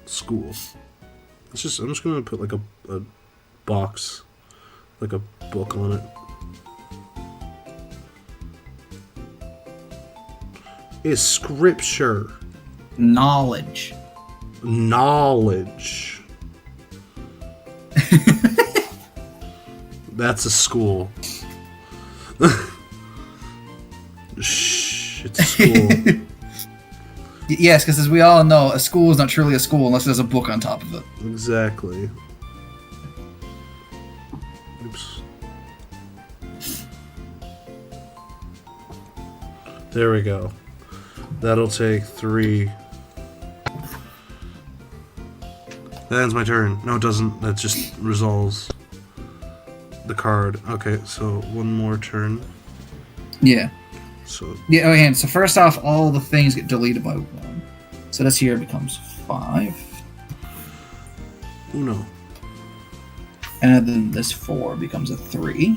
School. I'm just gonna put like a box, like a book on it. Is scripture. Knowledge. That's a school. Shh, it's a school. Yes, because as we all know, a school is not truly a school unless there's a book on top of it. Exactly. Oops. There we go. That'll take 3. That ends my turn. No, it doesn't. That just resolves the card. Okay, so one more turn. Yeah. So Yeah, oh, and so first off, all the things get deleted by 1. So this here becomes 5. Uno. And then this 4 becomes a 3.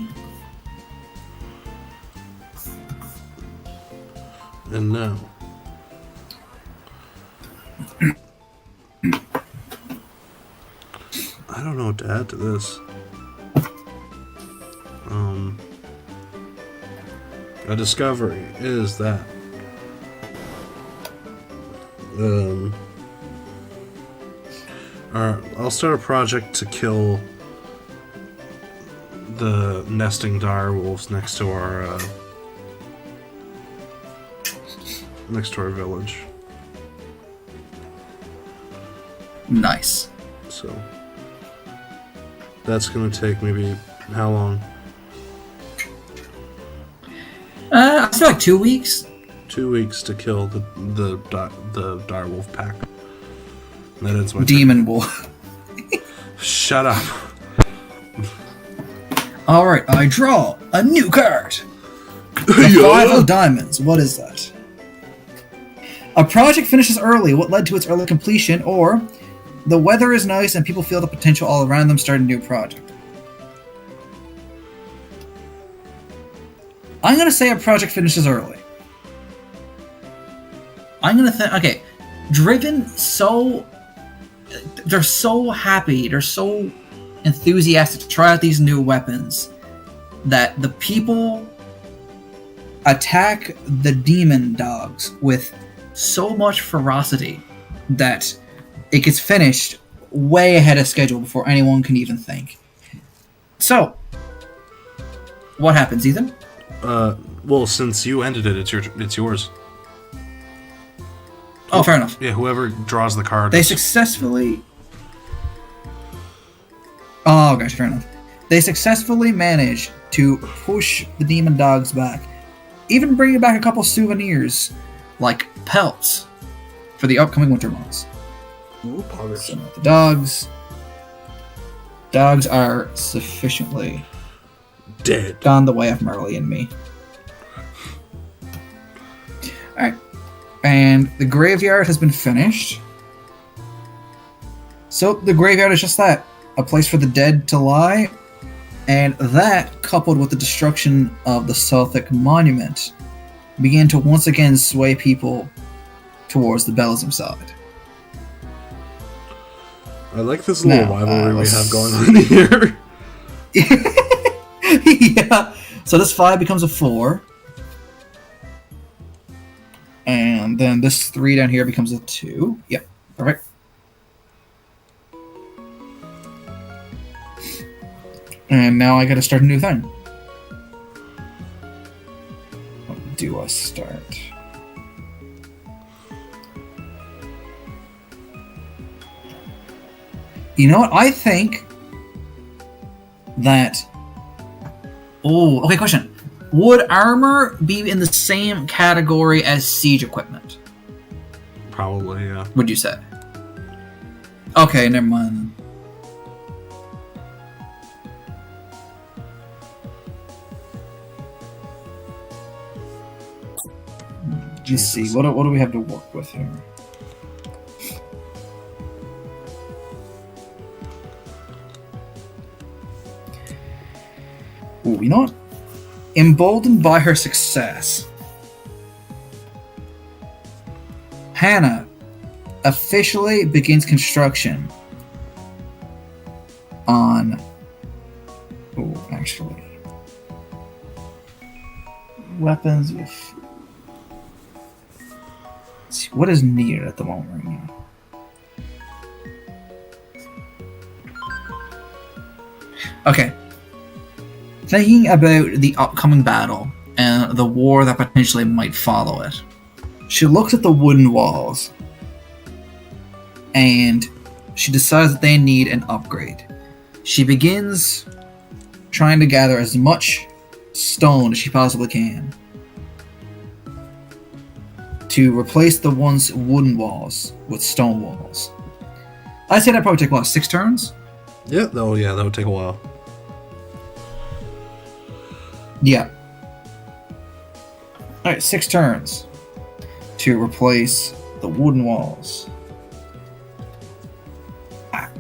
And now. I don't know what to add to this. A discovery is that I'll start a project to kill the nesting dire wolves next to our village. Nice. So that's gonna take maybe how long? I'd say like 2 weeks. 2 weeks to kill the direwolf pack. And that ends my Demon wolf. Shut up. Alright, I draw a new card. The 5 of diamonds. What is that? A project finishes early. What led to its early completion? Or the weather is nice and people feel the potential all around them. Start a new project. I'm gonna say a project finishes early. I'm gonna think. Okay, Driven. They're so happy. They're so enthusiastic to try out these new weapons that the people attack the demon dogs with so much ferocity that it gets finished way ahead of schedule before anyone can even think. So, what happens, Ethan? Well, since you ended it, it's yours. Oh, fair enough. Yeah, whoever draws the card. They successfully... Oh, gosh, fair enough. They successfully manage to push the demon dogs back, even bringing back a couple souvenirs, like pelts, for the upcoming winter months. Ooh, So, the dogs... Dogs are sufficiently Dead. gone the way of Merle and me. Alright. And the graveyard has been finished. So the graveyard is just that. A place for the dead to lie. And that, coupled with the destruction of the Celtic monument, began to once again sway people towards the Bellism side. I like this little Now, rivalry we let's- have going on here. Yeah. So this 5 becomes a 4. And then this 3 down here becomes a 2. Yep. Perfect. And now I gotta start a new thing. What do I start? You know what? I think that... Oh, okay, question. Would armor be in the same category as siege equipment? Probably, yeah. Would you say? Okay, never mind. Let's see. What do we have to work with here? Ooh, you know what? Emboldened by her success, Hannah officially begins construction on... Oh, actually... Weapons with... Let's see, what is needed at the moment right now? Okay. Thinking about the upcoming battle and the war that potentially might follow it, she looks at the wooden walls and she decides that they need an upgrade. She begins trying to gather as much stone as she possibly can to replace the once wooden walls with stone walls. I'd say that probably take, what, 6 turns? Yeah, that would take a while. Yeah. Alright, 6 turns to replace the wooden walls. Ah.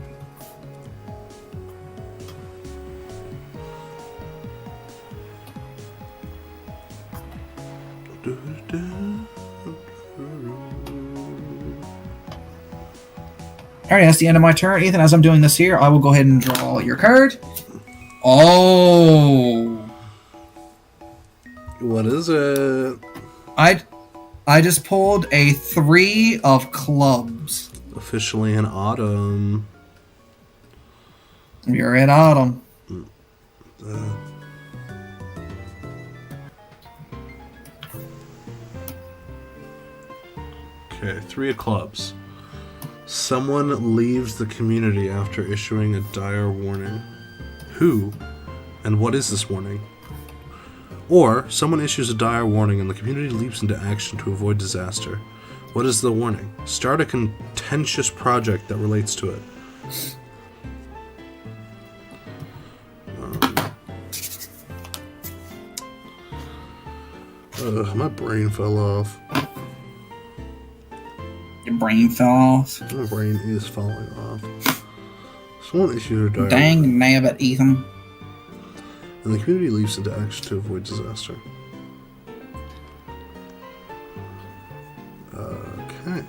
Alright, that's the end of my turn. Ethan, as I'm doing this here, I will go ahead and draw your card. Oh! What is it? I just pulled a 3 of clubs. Officially in autumn. You're in autumn. Okay, 3 of clubs. Someone leaves the community after issuing a dire warning. Who? And what is this warning? Or, someone issues a dire warning and the community leaps into action to avoid disaster. What is the warning? Start a contentious project that relates to it. My brain fell off. Your brain fell off. My brain is falling off. Someone issued a dire Dang nabbit, Ethan. and the community leaps into action to avoid disaster. Okay.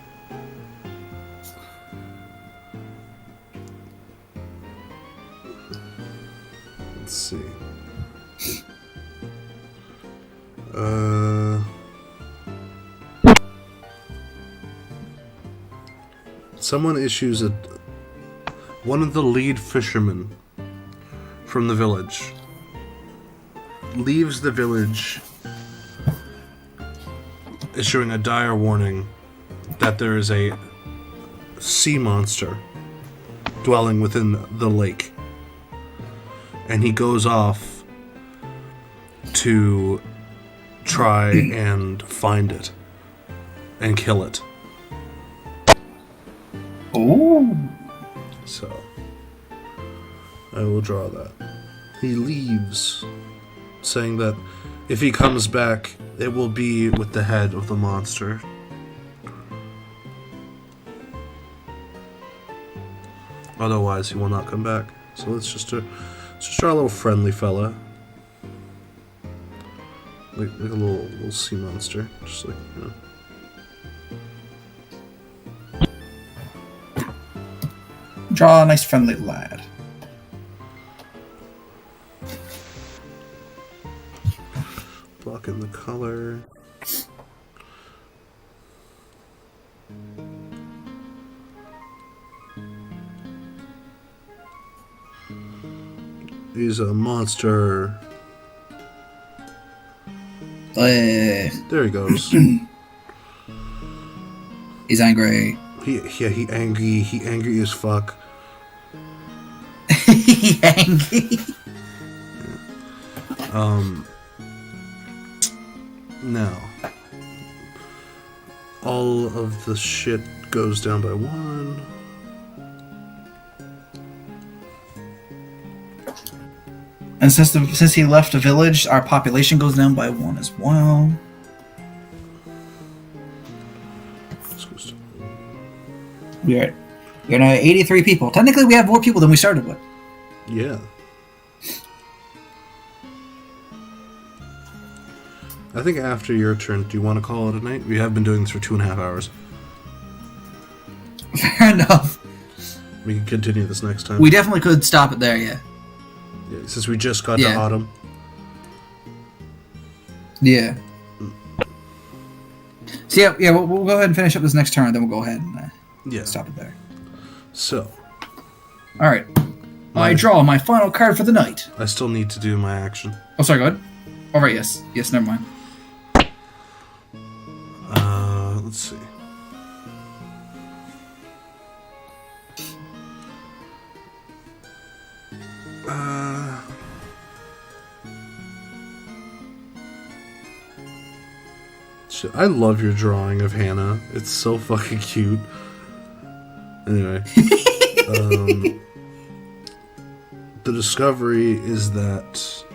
Let's see. Someone issues a... One of the lead fishermen from the village leaves the village issuing a dire warning that there is a sea monster dwelling within the lake. And he goes off to try and find it and kill it. Ooh. So, I will draw that. He leaves, saying that if he comes back, it will be with the head of the monster. Otherwise, he will not come back. So let's just draw a little friendly fella. Like a little sea monster. Just like, you know. Draw a nice friendly lad. Block in the color. He's a monster. There he goes. He's angry. He angry as fuck. He angry. Now, all of the shit goes down by 1. And since he left the village, our population goes down by 1 as well. You're now 83 people. Technically, we have more people than we started with. Yeah. I think after your turn, do you want to call it a night? We have been doing this for 2.5 hours. Fair enough. We can continue this next time. We definitely could stop it there, yeah. Yeah, since we just got to autumn. Yeah. So yeah, we'll go ahead and finish up this next turn, then we'll go ahead and stop it there. So. All right. I draw my final card for the night. I still need to do my action. Oh, sorry, go ahead. All right, yes. Yes, never mind. Let's see. Shit, I love your drawing of Hannah. It's so fucking cute. Anyway. The discovery is that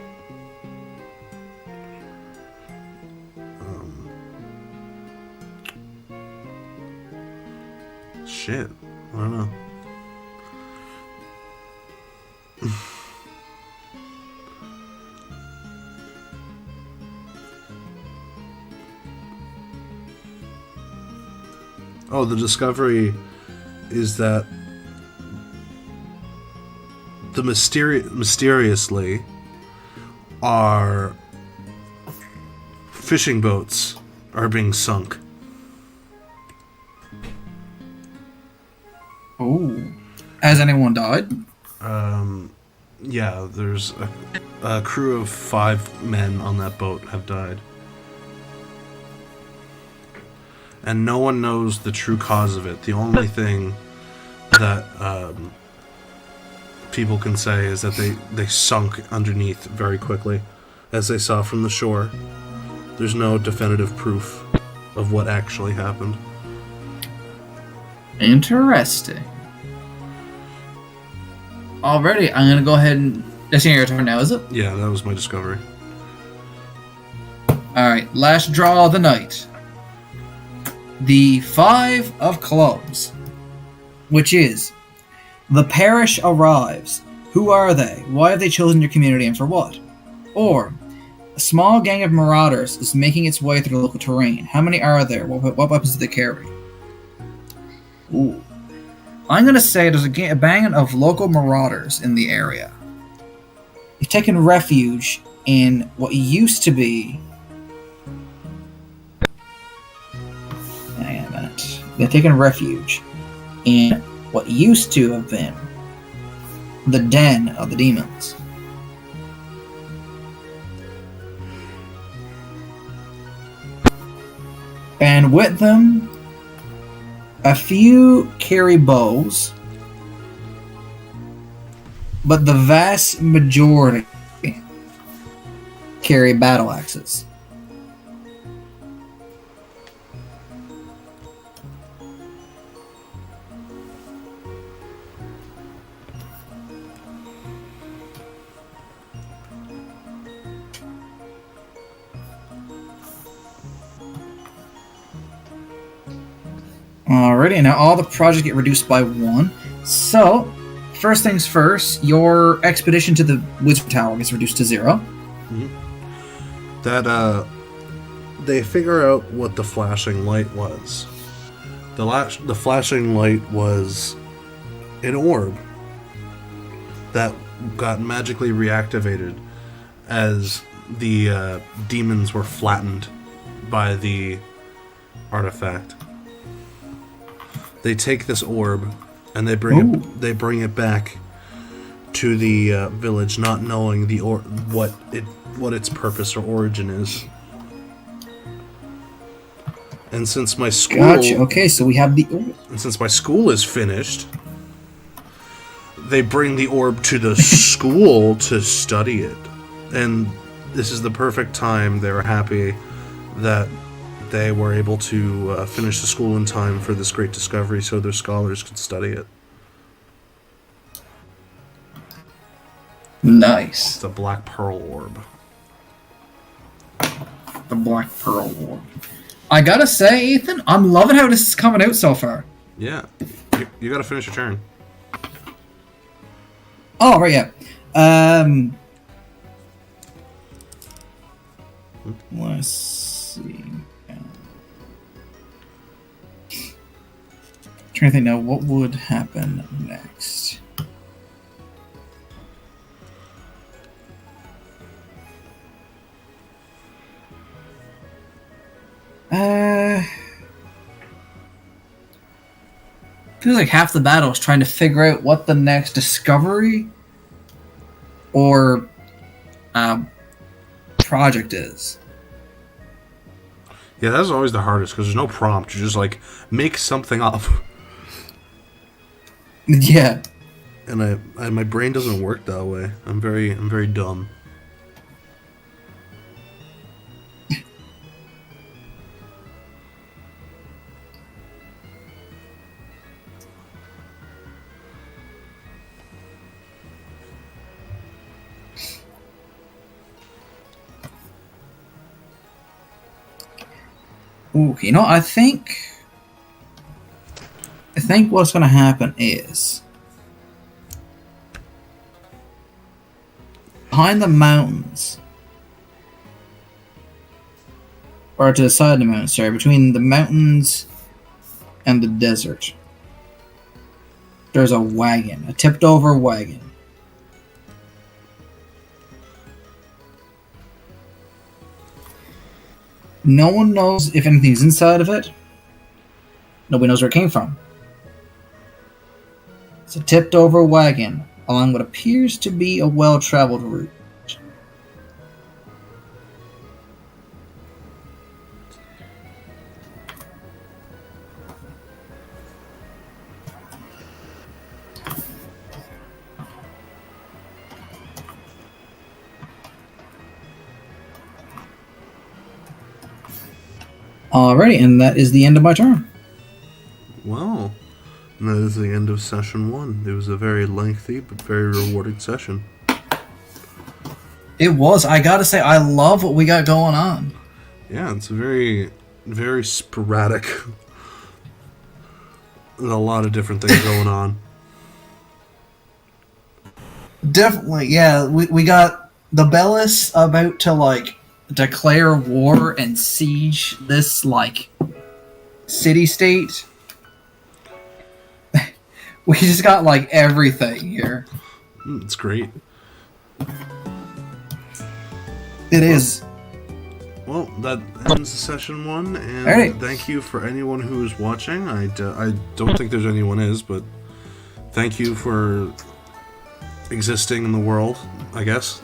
shit, I don't know. Oh, the discovery is that the mysteriously our fishing boats are being sunk. Oh. Has anyone died? Yeah, there's a crew of 5 men on that boat have died. And no one knows the true cause of it. The only thing that people can say is that they sunk underneath very quickly, as they saw from the shore. There's no definitive proof of what actually happened. Interesting. Alrighty, I'm gonna go ahead and... That's your turn now, is it? Yeah, that was my discovery. Alright, last draw of the night. The 5 of Clubs, which is the parish arrives. Who are they? Why have they chosen your community and for what? Or a small gang of marauders is making its way through the local terrain. How many are there? What weapons do they carry? Ooh. I'm going to say there's a band of local marauders in the area. They've taken refuge in what used to be... Hang on a minute. They've taken refuge in what used to have been the den of the demons. And with them, a few carry bows, but the vast majority carry battle axes. Alrighty, now all the projects get reduced by 1. So, first things first, your expedition to the Wizard Tower gets reduced to 0. That, they figure out what the flashing light was. The flashing light was an orb that got magically reactivated as the demons were flattened by the artifact. They take this orb and they bring it back to the village, not knowing what its purpose or origin is. And since my school, Gotcha. Okay, so we have the orb. And since my school is finished, they bring the orb to the school to study it. And this is the perfect time. They were happy that they were able to finish the school in time for this great discovery so their scholars could study it. Nice. The Black Pearl Orb. The Black Pearl Orb. I gotta say, Ethan, I'm loving how this is coming out so far. Yeah. You gotta finish your turn. Oh, right, yeah. Let's see. Trying to think now, what would happen next? Feels like half the battle is trying to figure out what the next discovery or project is. Yeah, that's always the hardest because there's no prompt. You just like make something up. Yeah. And my brain doesn't work that way. I'm very dumb. Ooh, you know, I think what's going to happen is behind the mountains, or to the side of the mountains, sorry, between the mountains and the desert, there's a wagon, a tipped over wagon. No one knows if anything's inside of it. Nobody knows where it came from. It's a tipped over wagon along what appears to be a well-traveled route. Alrighty, and that is the end of my turn. Well, and that is the end of session 1. It was a very lengthy but very rewarding session. It was. I gotta say, I love what we got going on. Yeah, it's very, very sporadic. There's a lot of different things going on. Definitely, yeah. We got the Bellis about to, like, declare war and siege this, like, city-state. We just got, like, everything here. It's great. It is. Well, that ends session 1, and Alright. Thank you for anyone who is watching. I don't think there's anyone is, but thank you for existing in the world, I guess.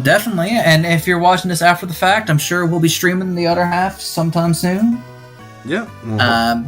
Definitely, and if you're watching this after the fact, I'm sure we'll be streaming the other half sometime soon. Yeah. Well,